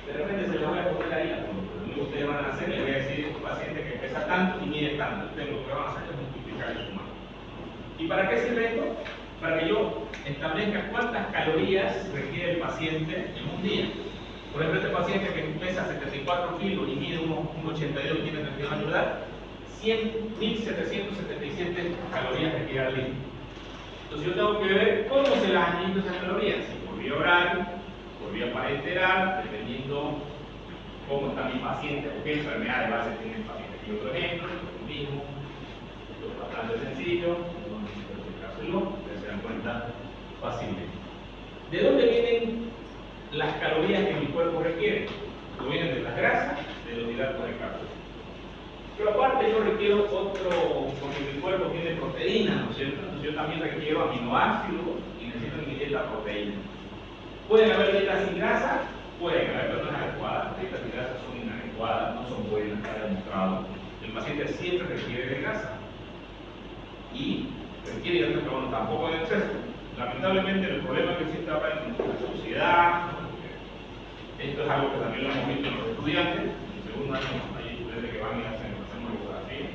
de repente se les voy a poner ahí la fórmula. Lo único que ustedes van a hacer, les voy a decir un paciente que pesa tanto y mide tanto. Ustedes lo que van a hacer es multiplicar y sumar. ¿Y para qué sirve esto? Para que yo establezca cuántas calorías requiere el paciente en un día. Por ejemplo, este paciente que pesa 74 kilos y mide 1,82 y tiene 31 años de edad, 1.777 calorías requiere al día. Entonces yo tengo que ver cómo se las administro esas calorías, si por vía oral, por vía parenteral, dependiendo cómo está mi paciente o qué enfermedad de base tiene el paciente. Y otro ejemplo, lo mismo, esto es bastante sencillo, no necesito explicárselo, ustedes se dan cuenta fácilmente. ¿De dónde vienen las calorías que mi cuerpo requiere? Provienen de las grasas, de los hidratos de carbono. Pero aparte yo requiero otro, porque mi cuerpo tiene proteínas, ¿no es cierto? Entonces yo también requiero aminoácidos y necesito en mi dieta proteína. ¿Pueden haber dietas sin grasa? Pueden haber, pero no es adecuadas. Las dietas sin grasa son inadecuadas, no son buenas, está demostrado. El paciente siempre requiere de grasa y requiere hidratos de carbono, tampoco en exceso. Lamentablemente el problema que existe ahora en la sociedad, esto es algo que también lo hemos visto en los estudiantes, en el segundo año hay estudiantes que van y hacen ecografía,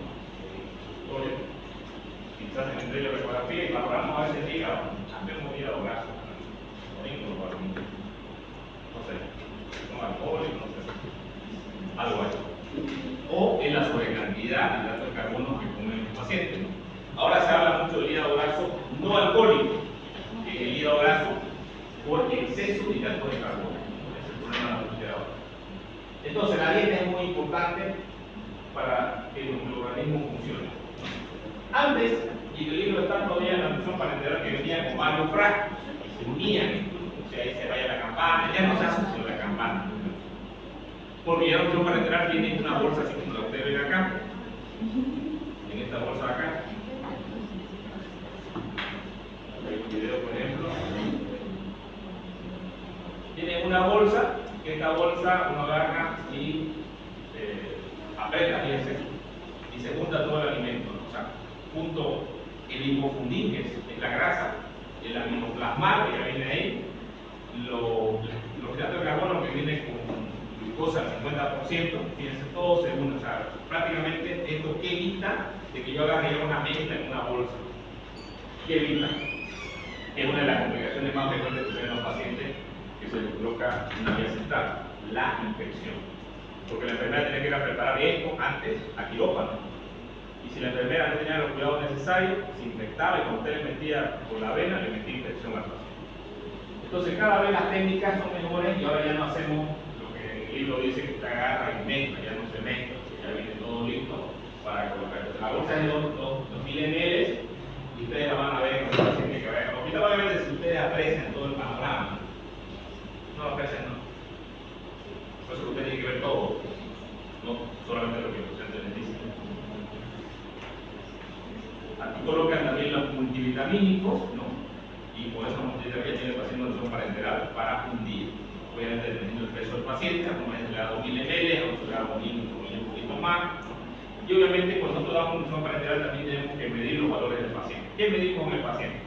quizás en entre ellos ecografía y valoramos a veces hígado, hacemos hígado graso, no sé, no alcohol, no sé, algo así. O en la sobrecantidad de hidratos de carbono que comen los pacientes. Ahora se habla mucho del hígado graso no alcohólico, que es el hígado graso por exceso de hidratos de carbono. Ese es el problema de la sociedad ahora. Entonces la dieta es muy importante para que nuestro organismo funcione. Antes, y el libro está todavía en la nutrición parenteral, que venía con varios frascos, se unían, o sea, ahí se vaya la campana, ya no se hace sino la campana. Porque ya la opción parenteral tiene una bolsa así como la que ustedes ven acá, en esta bolsa de acá. Hay un video, por ejemplo. Tiene una bolsa, que esta bolsa uno agarra y aprieta, fíjense, y se junta todo el alimento, ¿no? O sea, junto el lipofundín, que es la grasa, el aminoplasmal, que ya viene ahí, los hidratos de carbono, que viene con glucosa al 50%, fíjense, todo se une. O sea, prácticamente esto que evita de que yo agarre una mezcla en una bolsa. ¿Qué evita? Es una de las complicaciones más frecuentes que se ven en los pacientes que se les coloca una vía central, la infección. Porque la enfermera tiene que ir a preparar esto antes a quirófano. Y si la enfermera no tenía los cuidados necesarios, se infectaba y cuando usted le metía por la vena, le metía infección al paciente. Entonces cada vez las técnicas son mejores y ahora ya no hacemos lo que el libro dice que usted agarra y mezcla, ya no se mezcla, ya viene todo listo para colocar. La bolsa es de 2000 ml y ustedes la van a ver con el paciente que vaya. Ahorita van a ver si ustedes aprecian todo el panorama. No lo aprecian, no. Por eso usted tiene que ver todo, no solamente lo que el docente les dice. Aquí colocan también los multivitamínicos, ¿no? Y con esa multivitamina tiene el paciente una opción parenteral para un día. Obviamente dependiendo del peso del paciente, a uno le da 2000 ml, a otro le da 1000, un poquito más. Y obviamente cuando nosotros damos una opción parenteral también tenemos que medir los valores del paciente. ¿Qué medimos en el paciente?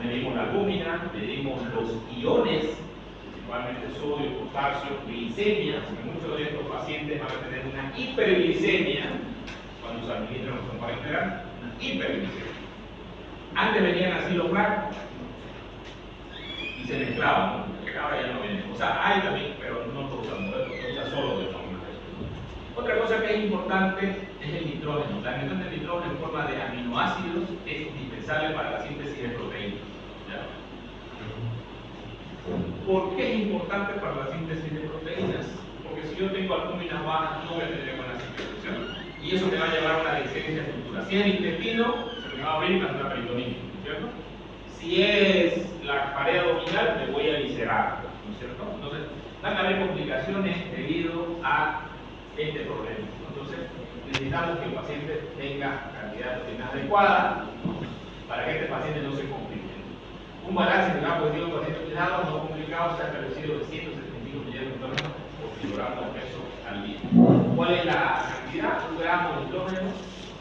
Medimos la albúmina, medimos los iones, principalmente sodio, potasio, glicemia, porque muchos de estos pacientes van a tener una hiperglicemia cuando se administra una opción parenteral, una hiperglicemia. Antes venían así los blancos y se mezclaban, ¿no? Ahora ya no vienen. O sea, hay también, pero no todos usan modelos, se usa solo de forma. Otra cosa que es importante es el nitrógeno. La emisión de nitrógeno en forma de aminoácidos es indispensable para la síntesis de proteínas. ¿Ya? ¿Por qué es importante para la síntesis de proteínas? Porque si yo tengo albúminas bajas no voy a tener buena síntesis. Y eso me va a llevar a una deficiencia estructural. Si es el intestino, se me va a abrir para una peritonitis, ¿no es cierto? Si es la pared abdominal, me voy a viscerar, ¿no es cierto? Entonces, van a haber complicaciones debido a este problema. Entonces, necesitamos que el paciente tenga cantidad de proteínas adecuada para que este paciente no se complique. Un balance de grado positivo en pacientes cuidados no complicados se ha establecido de 175 millones de kilogramos por kilogramo de peso al día. ¿Cuál es la cantidad? 1 gramo de nitrógeno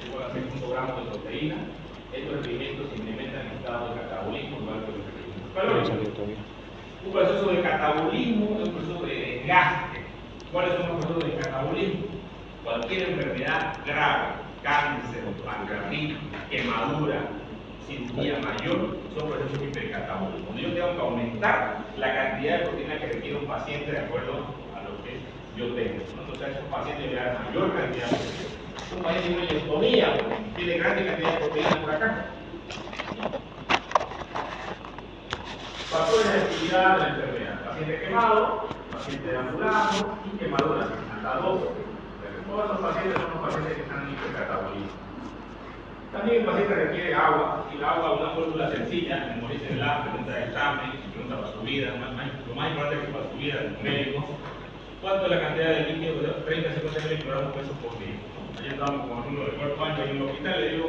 igual a 5 gramos de proteína. Estos requerimientos se implementan en estado de catabolismo igual que los requerimientos calóricos. Un proceso de catabolismo es un proceso de desgaste. ¿Cuáles son los procesos de catabolismo? Cualquier enfermedad grave, cáncer, pancreatitis, quemadura, cirugía mayor, son procesos de catabolismo. Donde yo tengo que aumentar la cantidad de proteína que requiere un paciente de acuerdo a lo que yo tengo. Entonces, a esos pacientes le dan mayor cantidad de proteína. Un paciente con ileostomía tiene grande cantidad de proteína por acá. Factores de actividad de la enfermedad: paciente quemado, paciente deambulado y quemadura, hasta 12. Todos los pacientes son los pacientes que están en hipercatabolismo. También el paciente requiere agua, y el agua es una fórmula sencilla, como dice en la pregunta de examen, pregunta para su vida, lo más importante que para su vida como médico. ¿Cuánto es la cantidad de líquido? 30 a 50 mg pesos por día. Allá estamos con el número de cuarto año en el hospital, le digo,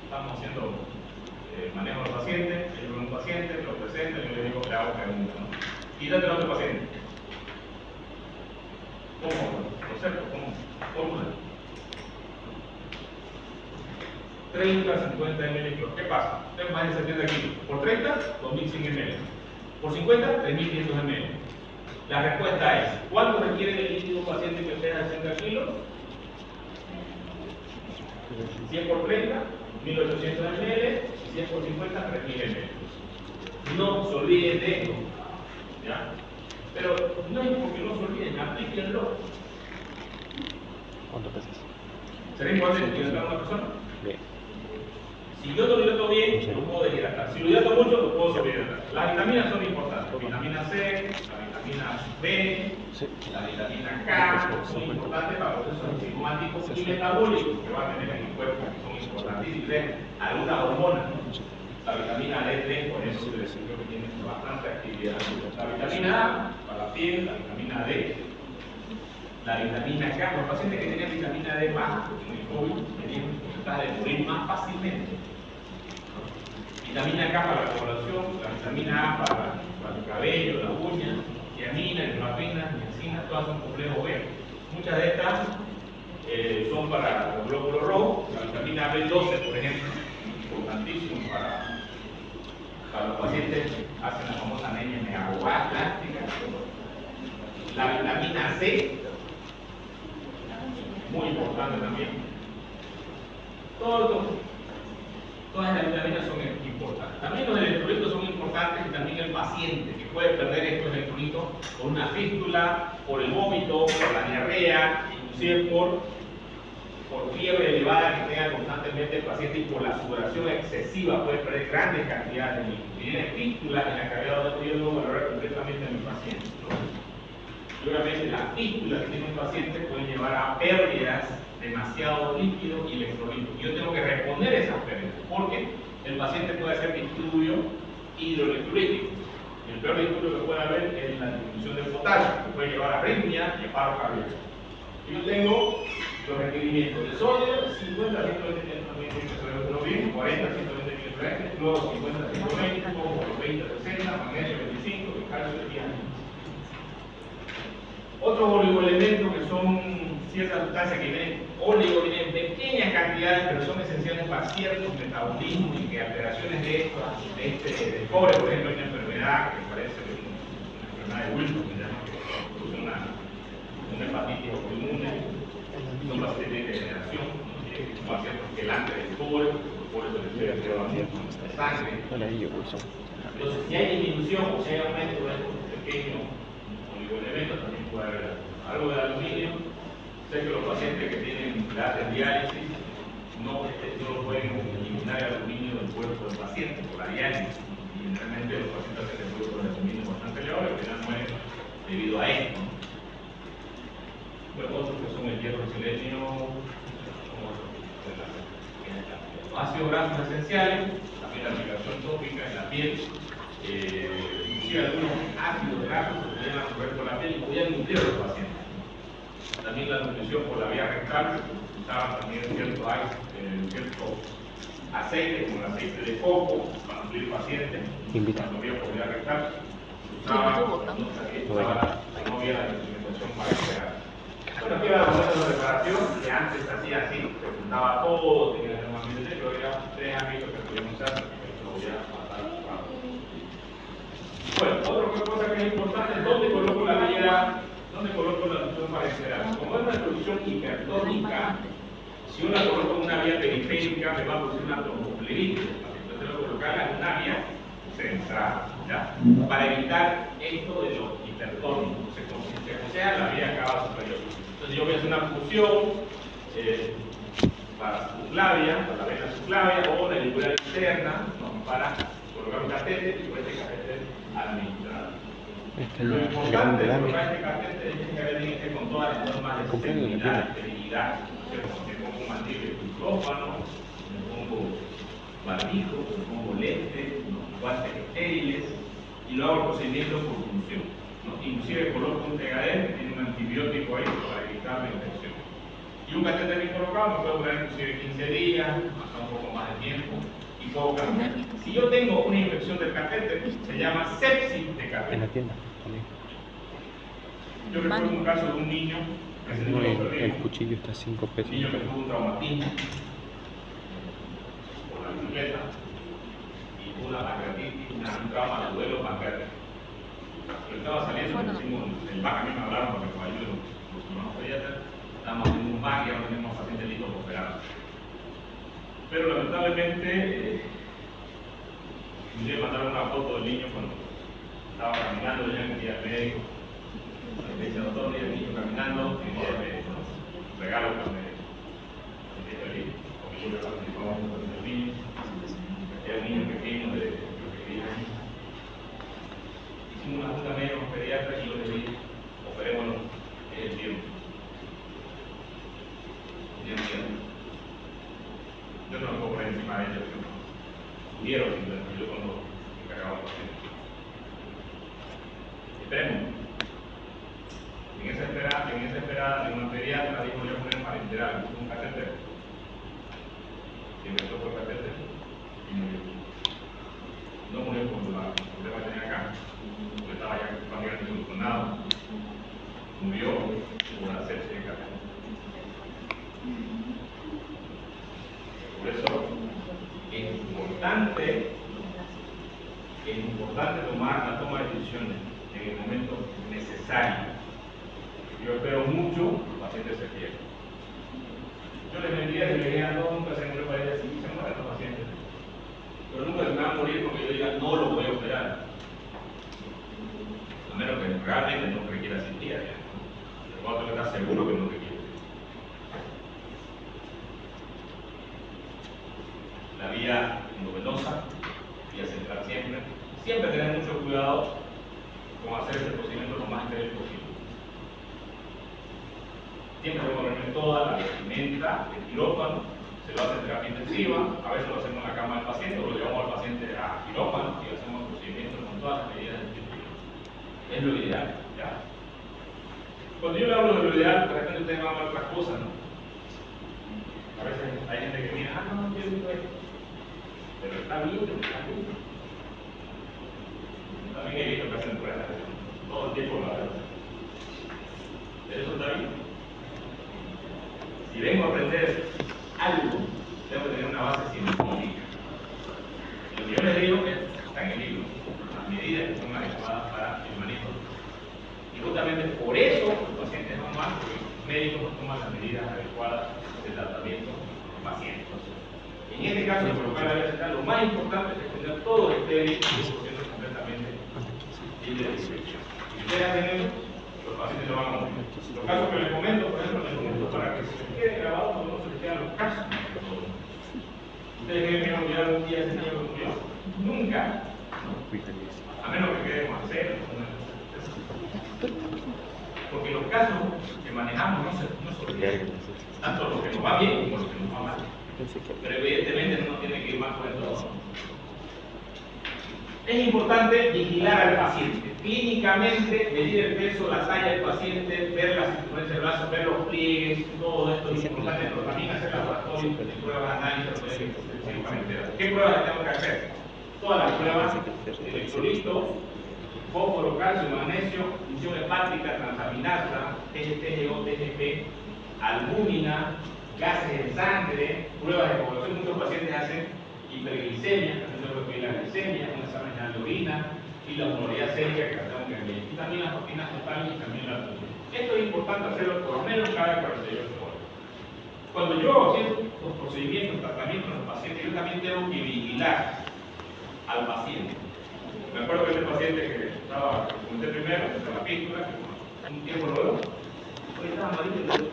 estamos haciendo manejo de los pacientes, yo veo un paciente, lo presento y yo le digo, le hago preguntas, ¿no? Quítate a otro paciente. ¿Cómo? ¿Concepto? ¿Cómo? Fórmula. 30 a 50 ml. ¿Qué pasa? Usted más de 70 kilos. Por 30, 2100 ml. Por 50, 3500 ml. La respuesta es: ¿cuánto requiere de líquido un paciente que pesa 60 kilos? 100 por 30, 1800 ml. Y 100 por 50, 3000 ml. No se olviden de esto. ¿Ya? Pero no es porque no se olviden, aplíquenlo. ¿Cuánto pesas? ¿Será importante hidratar a una persona? Bien. Si yo lo hidrato bien, lo puedo deshidratar. Si lo hidrato mucho, lo puedo sobrehidratar. Las vitaminas son importantes. Vitamina C, la vitamina B, sí, la vitamina K, son importantes para procesos enzimáticos y metabólicos que va a tener en el cuerpo, que son importantísimos. Algunas hormonas, ¿no? La vitamina D3, por eso creo que tiene bastante actividad. La vitamina A para la piel, la vitamina D La vitamina K, los pacientes que tenían vitamina D baja en el COVID tenían porcentaje de morir más fácilmente. Vitamina K para la coloración, la vitamina A para el cabello, la uña, tiamina, neurapina, niacina, todas son complejos B. Muchas de estas son para los glóbulos rojos, la vitamina B12, por ejemplo, importantísimo para los pacientes que hacen la famosa anemia megagoblástica. La vitamina C, muy importante también. Todas las vitaminas son importantes. También los electrolitos son importantes y también el paciente que puede perder estos electrolitos por una fístula, por el vómito, por la diarrea, inclusive por fiebre elevada que tenga constantemente el paciente y por la sudoración excesiva puede perder grandes cantidades de líquidos. Si tiene fístula en la cavidad del riego, valorar completamente a mi paciente, ¿no? Y obviamente las fístulas que tiene un paciente pueden llevar a pérdidas demasiado líquido y electrolitos. Yo tengo que responder esas pérdidas porque el paciente puede hacer disturbio hidroelectrolítico. El peor disturbio que puede haber es la disminución del potasio, que puede llevar a arritmia y a paro cardíaco. Yo tengo los requerimientos de sodio, 50 a 120 mg, bien, 40 a 120 mg, luego 50 a 120, luego 20 a 60, magnesio 25, y calcio 10. Otros oligoelementos que son ciertas sustancias que vienen en pequeñas cantidades, pero son esenciales para ciertos metabolismos y que alteraciones de cobre, por ejemplo, hay una enfermedad que parece una enfermedad de Wilson, que produce una hepatitis autoinmune, son pacientes de degeneración, son ciertos quelantes del cobre, por eso les estoy haciendo sangre. Entonces, si hay disminución o si hay aumento de estos pequeños oligoelementos, también puede haber algo de aluminio. Sé que los pacientes que tienen diálisis no pueden eliminar el aluminio del cuerpo del paciente por la diálisis. Y realmente los pacientes hacen el cuerpo de aluminio bastante elevado y al final mueren debido a esto. Bueno, otros que son el hierro selenio, los ácidos grasos esenciales, también la aplicación tópica en la piel, inclusive algunos ácidos grasos que podrían absorber por la piel y podrían nutrir a los pacientes. También la nutrición por la vía rectal, se usaba también cierto aceite, como el aceite de coco, para nutrir pacientes. Cuando vía por vía rectal, se usaba la novia de la alimentación para esperar. Bueno, aquí va la modelo de reparación, que antes se hacía así, se juntaba todo, tenía el ambiente, pero había 3 ámbitos que podíamos usar, que lo voy a pasar. Bueno, otra cosa que es importante, ¿dónde coloco la vía? ¿Dónde coloco la solución para esperar? Como es una solución hipertónica, si uno la coloca en una vía periférica, me va a producir una tromboflebitis. Entonces tengo que colocarla en una vía central, ¿ya? Para evitar esto de los hipertónicos. Se aconseja la vía cava superior. Entonces yo voy a hacer una fusión para subclavia, para la vena subclavia o la auricular interna, ¿no? Para colocar un catéter y por este catéter administrado. Lo importante de colocar este catéter es que alguien esté con todas las normas de seguridad, esterilidad. Me pongo un mantillo de micrófono, me pongo barbijo, me pongo lentes, guantes estériles y lo hago el procedimiento por función, ¿no? Inclusive coloco un Tegader que tiene un antibiótico ahí para evitar la infección. Y un catéter bien colocado me puede durar inclusive 15 días, hasta un poco más de tiempo. Y puedo cambiar. Si yo tengo una infección del catéter, se llama sepsis de catéter. En la tienda también. Yo recuerdo un caso de un niño que se tuvo el cuchillo está a 5 pesos. Un niño que tuvo un traumatismo por la bicicleta y tuvo una pancreatitis, un trauma de duelo pancreático. Yo estaba saliendo, hicimos el back, a mí me hablaron porque me ayudan los hermanos pediatras. Estábamos haciendo un back y ahora tenemos pacientes listos para operar. Pero lamentablemente, me mandaron una foto del niño cuando estaba caminando, ya en el día médico. Me dice, doctor, el niño caminando, y me regalo que me porque yo le participaba con el niño. Era un niño pequeño de 10 años. Hicimos una junta media con pediatras y yo les dije, operémonos en el tiempo. Yo no lo puedo poner encima de ellos, pudieron, yo cuando me cargaba por dentro. Esperemos. En esa esperada por hacerse cargo. Por eso es importante tomar la toma de decisiones en el momento necesario. Yo espero mucho que los pacientes se pierdan. Yo les mentiría si les diría, no, nunca se muere para ella, sí, se mueren los pacientes. Pero nunca se me van a morir porque yo diga, no lo voy a operar. A menos que realmente no requiera cirugía. Pero cuando tengo que estar seguro que no requiere. La vía endovenosa, vía central siempre tener mucho cuidado con hacer este procedimiento lo más estéril posible. Siempre debo ponerme toda la vestimenta, el quirófano, se lo hace en terapia intensiva, a veces lo hacemos en la cama del paciente o lo llevamos al paciente a quirófano y hacemos el procedimiento con todas las medidas de tiempo. Es lo ideal, ¿ya? Cuando yo le hablo de lo ideal, de repente ustedes van a ver otras cosas, ¿no? A veces hay gente que mira, no, yo digo esto. Pero está bien, está bien. También he visto que hacen pruebas, todo el tiempo la verdad. ¿Pero eso está bien? Si vengo a aprender algo, tengo que tener una base científica. Lo que yo les digo está en el libro, las medidas que son adecuadas para el manejo. Y justamente por eso los pacientes no más, porque los médicos no toman las medidas adecuadas de tratamiento de los pacientes. En este caso, de colocar la vía central, lo más importante es tener todo estéril y 100% completamente libre de infección. Si ustedes hacen eso, los pacientes no van a morir. Los casos que les comento, por ejemplo, les comento para que se les quede grabado cuando no se les quedan los casos. ¿Ustedes creen que no olvidar un día ese niño que murió? Nunca. A menos que quede más serio. Porque los casos que manejamos no se olvidan. Tanto los que nos va bien como los que nos va mal. Pero evidentemente no tiene que ir más por el todo. Es importante vigilar al paciente. Clínicamente, medir el peso, la talla del paciente, ver la circunferencia del brazo, ver los pliegues, todo esto es importante, pero también hacer laboratorios, pruebas de análisis, ¿qué pruebas le tengo que hacer? Todas las pruebas de electrolito, fósforo, calcio, magnesio, función hepática, transaminasa, TGO, TGP, albúmina, gases de sangre, pruebas de coagulación. Muchos pacientes hacen hiperglicemia, lo que es la glicemia, un examen general de orina y la osmolaridad sérica que tengo que medir. Y también las proteínas totales y también la albumin. Esto es importante hacerlo por lo menos cada 48 horas. Cuando yo hago los procedimientos, tratamientos en los pacientes, yo también tengo que vigilar al paciente. Me acuerdo que este paciente que estaba, que comenté primero, de la píldora, que un tiempo lo veo, hoy estaba amarillo.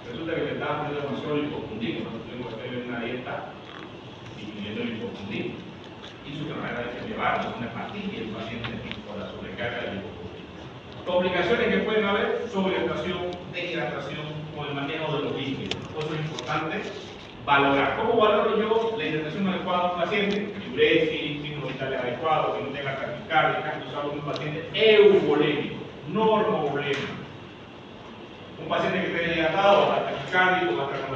Resulta que le estaba poniendo demasiado lipofundido, nosotros tuvimos que hacerle una dieta disminuyendo el lipofundido. Hizo que nos haga que llevarnos una pastilla y el paciente por la sobrecarga del lipofundido. Complicaciones que pueden haber: sobrehidratación, deshidratación o el manejo de los líquidos. Por eso es importante valorar. ¿Cómo valoro yo la hidratación adecuada de un paciente? Diuresis, signos vitales adecuados, que no tenga taquicardia, que usamos un paciente euvolémico, normovolémico. Un paciente que esté hidratado, va a estar taquicárdico, va a estar con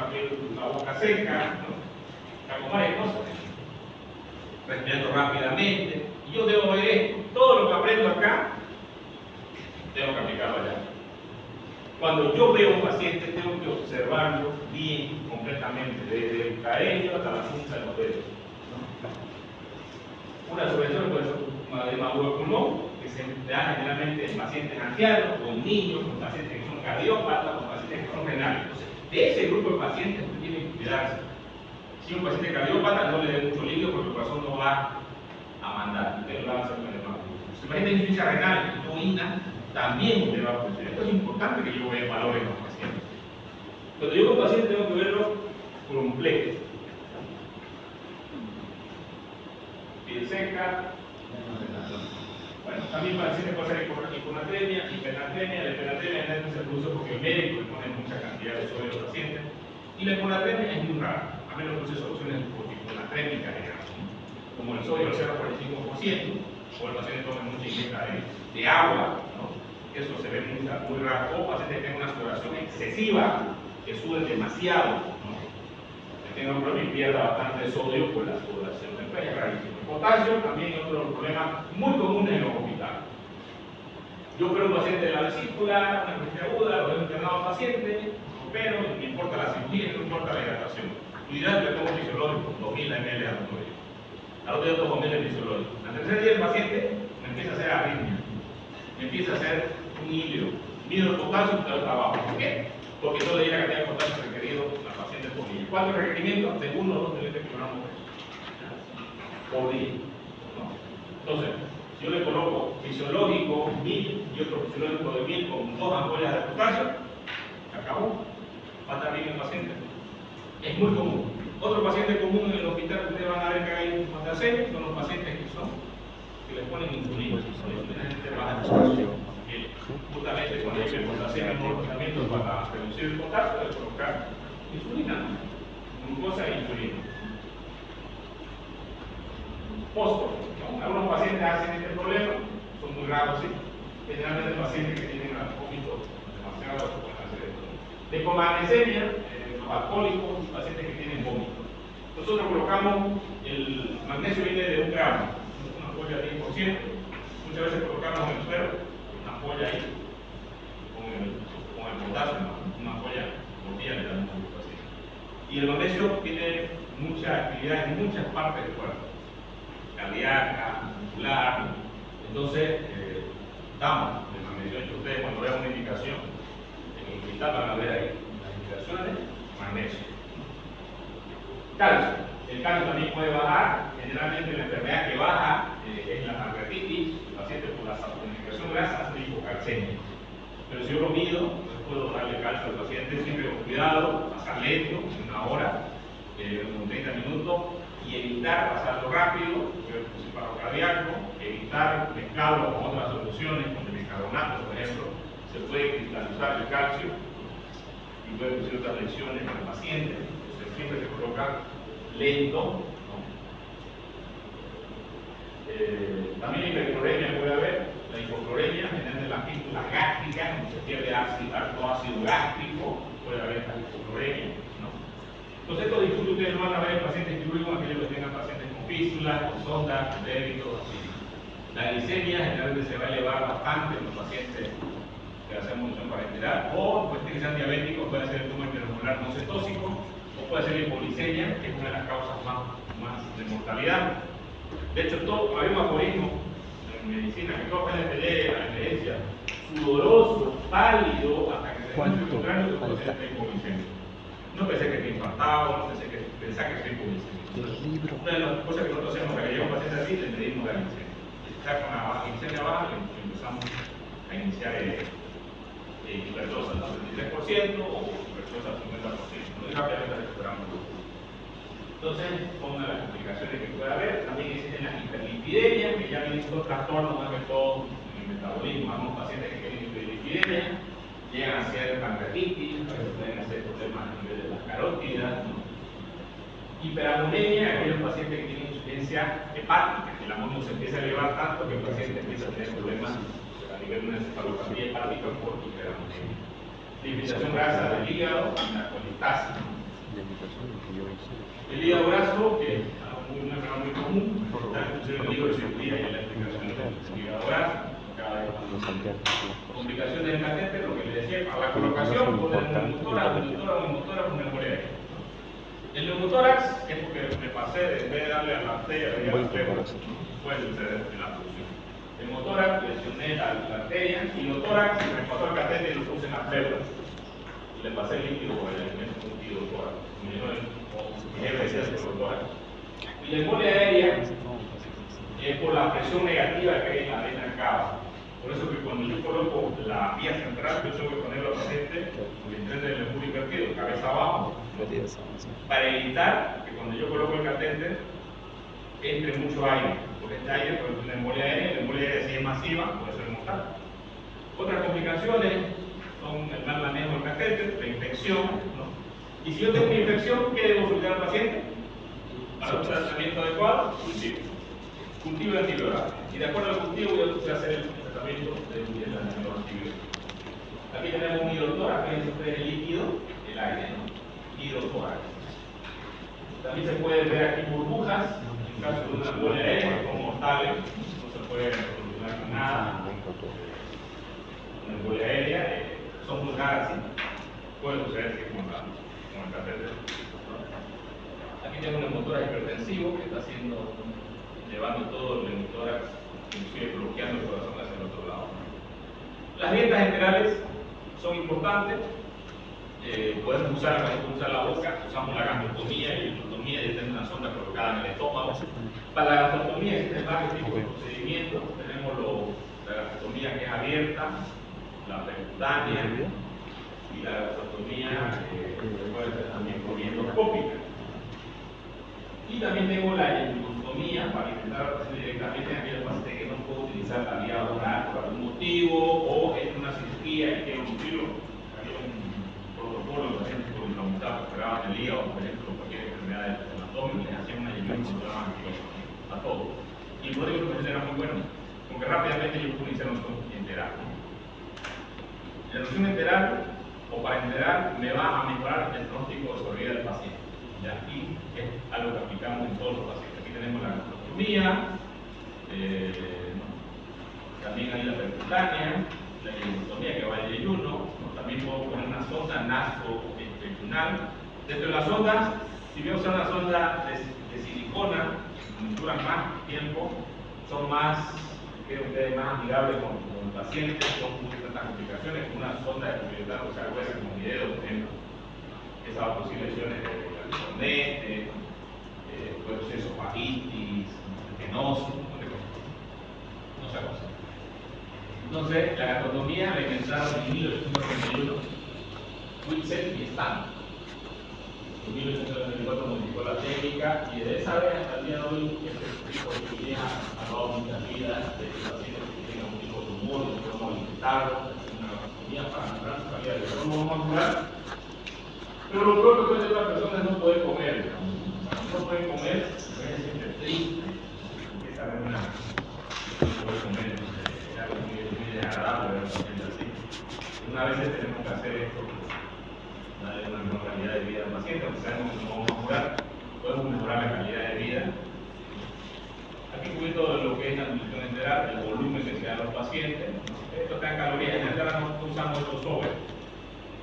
la boca seca, ¿no? Con varias cosas. Respirando rápidamente. Y yo debo ver esto. Todo lo que aprendo acá, tengo que aplicarlo allá. Cuando yo veo a un paciente, tengo que observarlo bien, completamente, desde el cabello hasta la punta de los dedos, ¿no? Una sobredosis puede ser un edema agudo de pulmón, que se da generalmente en pacientes ancianos, con niños, con pacientes que son cardiópatas, con pacientes que son renales. Entonces, de ese grupo de pacientes usted tiene que cuidarse. Si un paciente cardiópata, no le dé mucho líquido porque el corazón no va a mandar, usted lo va a hacer con el edema agudo. Si el paciente tiene insuficiencia renal y no orina, también usted va a funcionar. Esto es importante que yo valore en los pacientes. Cuando yo con paciente tengo que verlo completo. Piel seca, bueno, también para pacientes puede ser hiponatremia, hipernatremia. La hipernatremia generalmente se produce porque el médico le pone mucha cantidad de sodio a los pacientes. Y la hiponatremia es muy rara, a menos que use soluciones hiponatrémicas, digamos, como el sodio al 0,45%, o el paciente tome mucha ingesta de agua, ¿no? Eso se ve muy raro, o pacientes que tengan una sudoración excesiva, que suden demasiado, ¿no? Que tengan un problema y pierda bastante sodio por la sudoración. Es rarísimo. El potasio también es otro problema muy común en los hospitales. Yo opero un paciente de la vesícula, una crisis aguda, lo veo internado al paciente, opero, no importa la cirugía, no importa la hidratación. Lo ideal es que tomo fisiológico, 2000 ml al otro día. Al otro día tomo 2000 fisiológico. Al tercer día el paciente me empieza a hacer arritmia, me empieza a hacer un hilo, mido el potasio y está abajo. ¿Por qué? Porque yo le di la cantidad de potasio requerido al paciente por día. ¿Cuántos requerimientos? De 1 o 2 mg por día. ¿No? Entonces, si yo le coloco fisiológico 1000 y otro fisiológico de 1000 con 2 ampollas de potasio, acabó. Va a estar bien el paciente. Es muy común. Otro paciente común en el hospital que ustedes van a ver que hay un paciente son los pacientes que les ponen insulina. La insulina es baja de justamente cuando hay que hacer el tratamiento para reducir el potasio, de colocar insulina, glucosa e insulina. Fósforo, ¿no? Algunos pacientes hacen este problema, son muy raros, ¿sí? Generalmente pacientes que tienen vómitos demasiado pueden hacer esto. Decomagnesemia, los alcohólicos y pacientes que tienen vómito. Nosotros colocamos el magnesio viene de 1 gramo, una ampolla de 10%. Muchas veces colocamos en el suero una ampolla ahí, con el potasio, una ampolla por día le damos al paciente. Y el magnesio tiene mucha actividad en muchas partes del cuerpo, cardíaca, muscular. Entonces, damos el magnesio. Y ustedes cuando vean una indicación en el hospital van a ver ahí las indicaciones, magnesio. Calcio. El calcio también puede bajar. Generalmente la enfermedad que baja es la pancreatitis. El paciente por la saponificación grasa hace hipocalcemia. Pero si yo lo mido, pues puedo darle calcio al paciente siempre con cuidado, pasar lento, en 1 hora, con 30 minutos, y evitar pasarlo rápido, el paro cardíaco, evitar mezclarlo con otras soluciones, con el bicarbonato, por ejemplo, se puede cristalizar el calcio y puede producir otras lesiones en el paciente. Entonces siempre se coloca lento, ¿no? También la hipercloremia puede haber. La hipocloremia generalmente las pístulas gástricas, donde se pierde alto ácido gástrico, puede haber esta hipocloremia, ¿no? Entonces estos disturbios ustedes no van a ver en pacientes quirúrgicos, aquellos que tengan pacientes con fístulas, con sondas, con débitos, así. La glicemia generalmente se va a elevar bastante en los pacientes que hacen función parenteral, o pacientes que sean diabéticos, puede ser el tumor intermolecular no cetóxico, o puede ser la hipoglicemia, que es una de las causas más de mortalidad. De hecho, hay un aforismo en medicina que todo PNPD, la evidencia, sudoroso, pálido, hasta que se demuestre lo contrario, que puede ser hipoglicemia. No pensé que esté infartado, no pensé que estoy hipoglicemia. Una de las cosas que nosotros hacemos para que llegue un paciente así, le medimos la glicemia. Ya con la glicemia baja, empezamos a iniciar hiperdosa al 73% o hiperdosa al 50%. Muy rápidamente recuperamos. Entonces, son una de las complicaciones que puede haber. También existen las hiperlipidemias, que ya vienen estos trastornos más que todo en el metabolismo. Algunos pacientes que tienen hiperlipidemia llegan a ser pancreatitis, a veces pueden hacer problemas a nivel de las carótidas, ¿no? Hiperamonemia, aquellos pacientes que tienen insuficiencia hepática, que el amonio se empieza a elevar tanto que el paciente empieza a tener problemas a nivel de una encefalopatía hepática por hiperamonemia. Limitación grasa del hígado, la colitasis. El hígado graso, que es una enfermedad muy común, está en el libro de cirugía y en la explicación del hígado graso. Complicaciones del catéter, lo que les decía, para la colocación, con el neumotórax con el molear. El neumotórax es porque me pasé, en vez de darle a la arteria, le di a la pleura, puede suceder en la función. El neumotórax, lesioné la arteria, y el tórax, me pasó el catéter y lo puse en la pleura. Y le pasé el líquido por el elemento líquido tórax. Me dio el tórax. Y la embolia aérea es por la presión negativa que hay en la vena cava. Por eso que cuando yo coloco la vía central, yo tengo que ponerlo al paciente el tren del embudo invertido, cabeza abajo, para evitar que cuando yo coloco el catéter entre mucho aire, porque este aire puede ser una embolia aérea, la embolia aérea si es masiva puede ser mortal. Otras complicaciones son el mal manejo del catéter, la infección, ¿no? Y si yo tengo una infección, ¿qué debo solicitar al paciente? Para un tratamiento adecuado, cultivo de antibióticos. Y de acuerdo al cultivo voy a hacer el tratamiento de la antibiótica. Aquí tenemos un hidrotórax, que es el líquido, el aire, ¿no? Hidrotórax. También se pueden ver aquí burbujas, en caso de una embolia aérea, que son mortales, no se puede solucionar con nada. una embolia aérea, son muy raras, sí. Puede suceder que con el catéter. Aquí tengo un neumotórax hipertensivo que está llevando todo el neumotórax, inclusive bloqueando el corazón hacia el otro lado. Las grietas enterales son importantes. Podemos usar la boca, usamos la gastrostomía y la endotomía, y tenemos una sonda colocada en el estómago. Para la gastrostomía existen varios tipos de procedimientos. Tenemos la gastrostomía que es abierta, la percutánea y la gastrostomía puede ser también por endoscópica. Y también tengo la endoscopia para intentar hacer directamente en aquellos pacientes que no puedo utilizar la vía oral por algún motivo o es una cirugía y quiero cumplirlo. Había un protocolo de pacientes con intramuscular que operaban el hígado, por ejemplo, cualquier enfermedad del abdomen, les hacían una inyección a todo. Y el pronóstico era muy bueno, porque rápidamente ellos pueden iniciar una reducción enteral. La reducción enteral o para enteral me va a mejorar el pronóstico de sobrevida del paciente. Y aquí es algo que aplicamos en todos los pacientes. Aquí tenemos la gastrostomía, también hay la percutánea, la endoscopia que va en ayuno, también puedo poner una sonda nasointestinal. Dentro de las sondas, si voy a usar una sonda de silicona, duran más tiempo, son más, creo ustedes, más amigables con el paciente, no tienen tantas complicaciones, como una sonda de publicidad, o sea, gruesa como video, por ejemplo, que va a producir lesiones de cornete, puede ser esofagitis, estenosis, no sé cosa. Entonces, la gastrostomía la inventaron en 1891, Whitset y Stan. En 1894 modificó la técnica y desde esa vez hasta el día de hoy este tipo de cirugía ha salvado muchas vidas de pacientes que tienen algún tipo de tumor, que podemos alimentarlo, una gastrostomía para mejorar su calidad de vida. No vamos a curar, pero lo peor que puede hacer la persona es no poder comer. Cuando no pueden comer, se siente triste, empieza a haber no poder comer, es algo muy desagradable ver a la gente así. Una vez tenemos que hacer esto, darle una mejor calidad de vida al paciente, aunque sabemos que no vamos a mejorar, podemos mejorar la calidad de vida. Aquí cubierto lo que es la nutrición enteral, el volumen que se da a los pacientes. Esto está en calorías, en enteral no usamos estos sobres.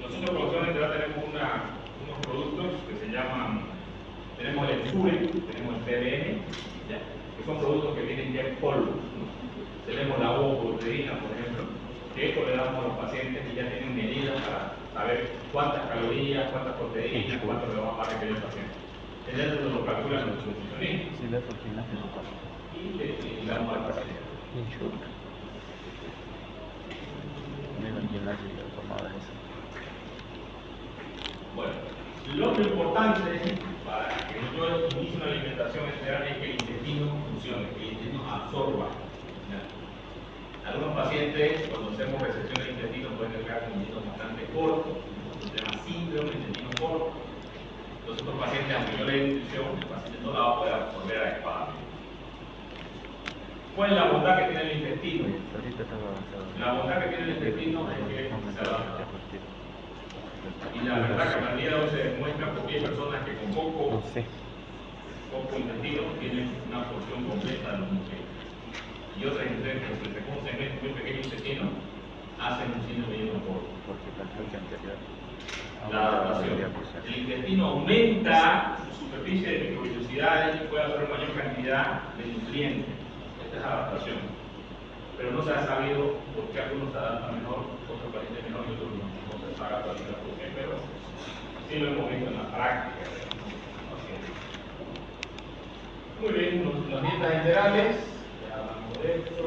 Nosotros por zona enteral tenemos unos productos que se llaman, tenemos el Ensure, tenemos el PBM, ¿ya? Que son productos que vienen ya en polvo. Tenemos la ovoproteína, por ejemplo, que esto le damos a los pacientes y ya tienen medidas para saber cuántas calorías, cuántas proteínas, cuánto le va a requerir el paciente. Eso lo calculan los nutricionistas. Sí, la proteína que no pasa. Y le damos al paciente. Bueno, lo importante para que yo inicie una alimentación enteral es que el intestino funcione, que el intestino absorba. ¿Ya? Algunos pacientes, cuando hacemos resección del intestino, pueden quedar con intestino bastante corto, se llama síndrome del intestino corto. Entonces, estos pacientes, aunque yo le dé nutrición, el paciente no la va a poder absorber adecuadamente. ¿Cuál es la bondad que tiene el intestino? La bondad que tiene el intestino es que se adapta. Y la verdad que al día de hoy se demuestra porque hay personas que con poco intestino tienen una absorción completa de los nutrientes. Y otras mujeres que con un segmento muy pequeño intestino hacen un síndrome de intestino corto. La adaptación. El intestino aumenta su superficie de microvellosidades y puede absorber mayor cantidad de nutrientes. Esta es la adaptación. Pero no se ha sabido por qué algunos se adaptan mejor, otros pacientes mejor y otros no. No se sabe todavía por qué, pero sí lo hemos visto en la práctica. Muy bien, las dietas enterales. Ya hablamos de esto.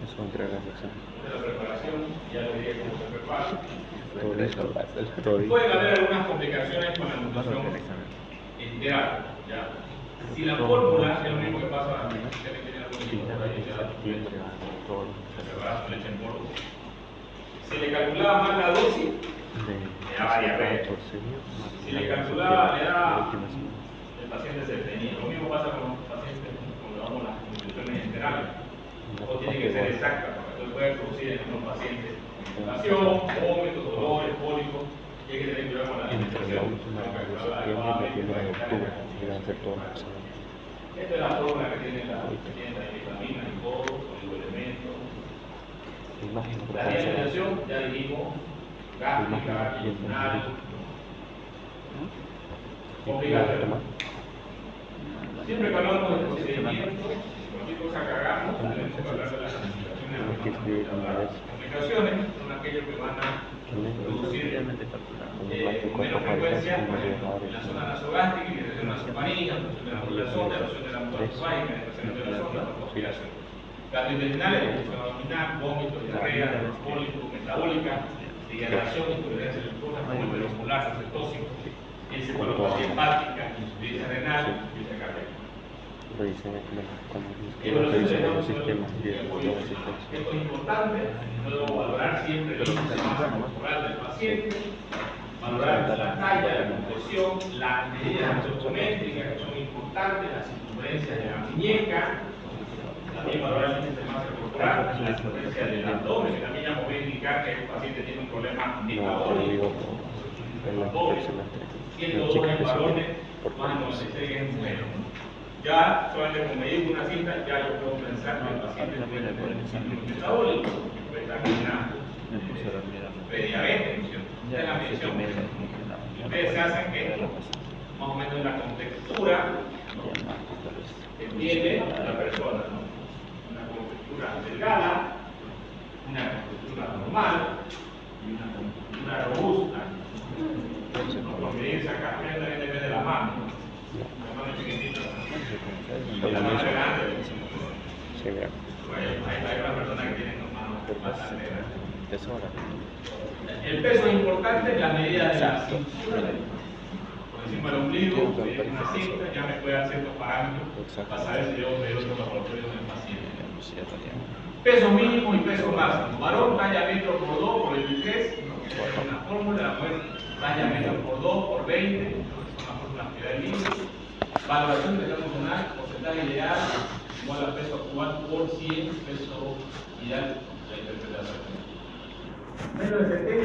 Eso entre la reflexión. De la preparación, ya les dije cómo se prepara. Todo eso. Pueden haber algunas complicaciones con la nutrición enteral. ¿Ya? Si la fórmula es lo mismo que pasa en leche en polvo. Si le calculaba mal la dosis, le daba diarrea. Si le calculaba, le da, el paciente se detenía. Lo mismo pasa con los pacientes cuando damos las nutriciones enterales. Todo tiene que ser exacta, porque esto puede producir en unos pacientes inflamación, vómitos, dolores, pólipos, y hay que tener cuidado con la alimentación. Esta es la fórmula que tiene la vitamina y todo, oligoelementos, La alimentación, ya dijimos, gástrica, intestinal, obligatorio. Siempre que hablamos de procedimientos, cualquier cosa que hagamos, tenemos que hablar de las complicaciones. Complicaciones son aquellos que van a producir menos frecuencia en la zona nasogástrica, irritación nasofaríngea, erosión de la mucosa sonda, erosión de la mucosa vaina, erosión de la sonda, transpiración. Gastrointestinales, disfunción abdominal, vómito, diarrea, cólico, metabólica, degeneración, intolerancia lactosa, cólico muscular, cetosis, encefalopatía hepática, insuficiencia renal, insuficiencia cardíaca. Esto es importante, no debo valorar siempre el índice de masa corporal del paciente, valorar la talla, la compresión, las medidas antropométricas que son importantes, las circunferencias de la muñeca, también valorar el índice de masa corporal, la circunferencia del abdomen, que también ya me voy a indicar que el paciente tiene un problema metabólico, siendo en varones, más de 96 en mujeres. Ya solamente como me digo una cinta, ya yo puedo pensar que el paciente tiene síndrome metabólico, que está con una prediabetes, ¿no es cierto? Esta es la medición. Ustedes se hacen esto, más o menos la contextura que tiene la persona, ¿no? Una contextura delgada, una contextura normal y una contextura robusta. Lo que dice acá, también depende de la mano. La mano es chiquitita. La mano grande. Sí, mira. Hay una persona que tiene manos bastante grandes. Tesora. El peso es importante, la medida de la cintura, por encima del ombligo, una cinta, ya me puede dar ciertos parámetros para saber si debo pedir otro laboratorio del paciente. Peso mínimo y peso máximo. Varón, talla metro por 2 por 23, es una fórmula, la mujer talla metro por 2 por 20, son las fórmulas que da el libro. Valoración de peso funcional, porcentaje ideal, igual al peso actual por 100, peso ideal, la interpretación. Menos de 70.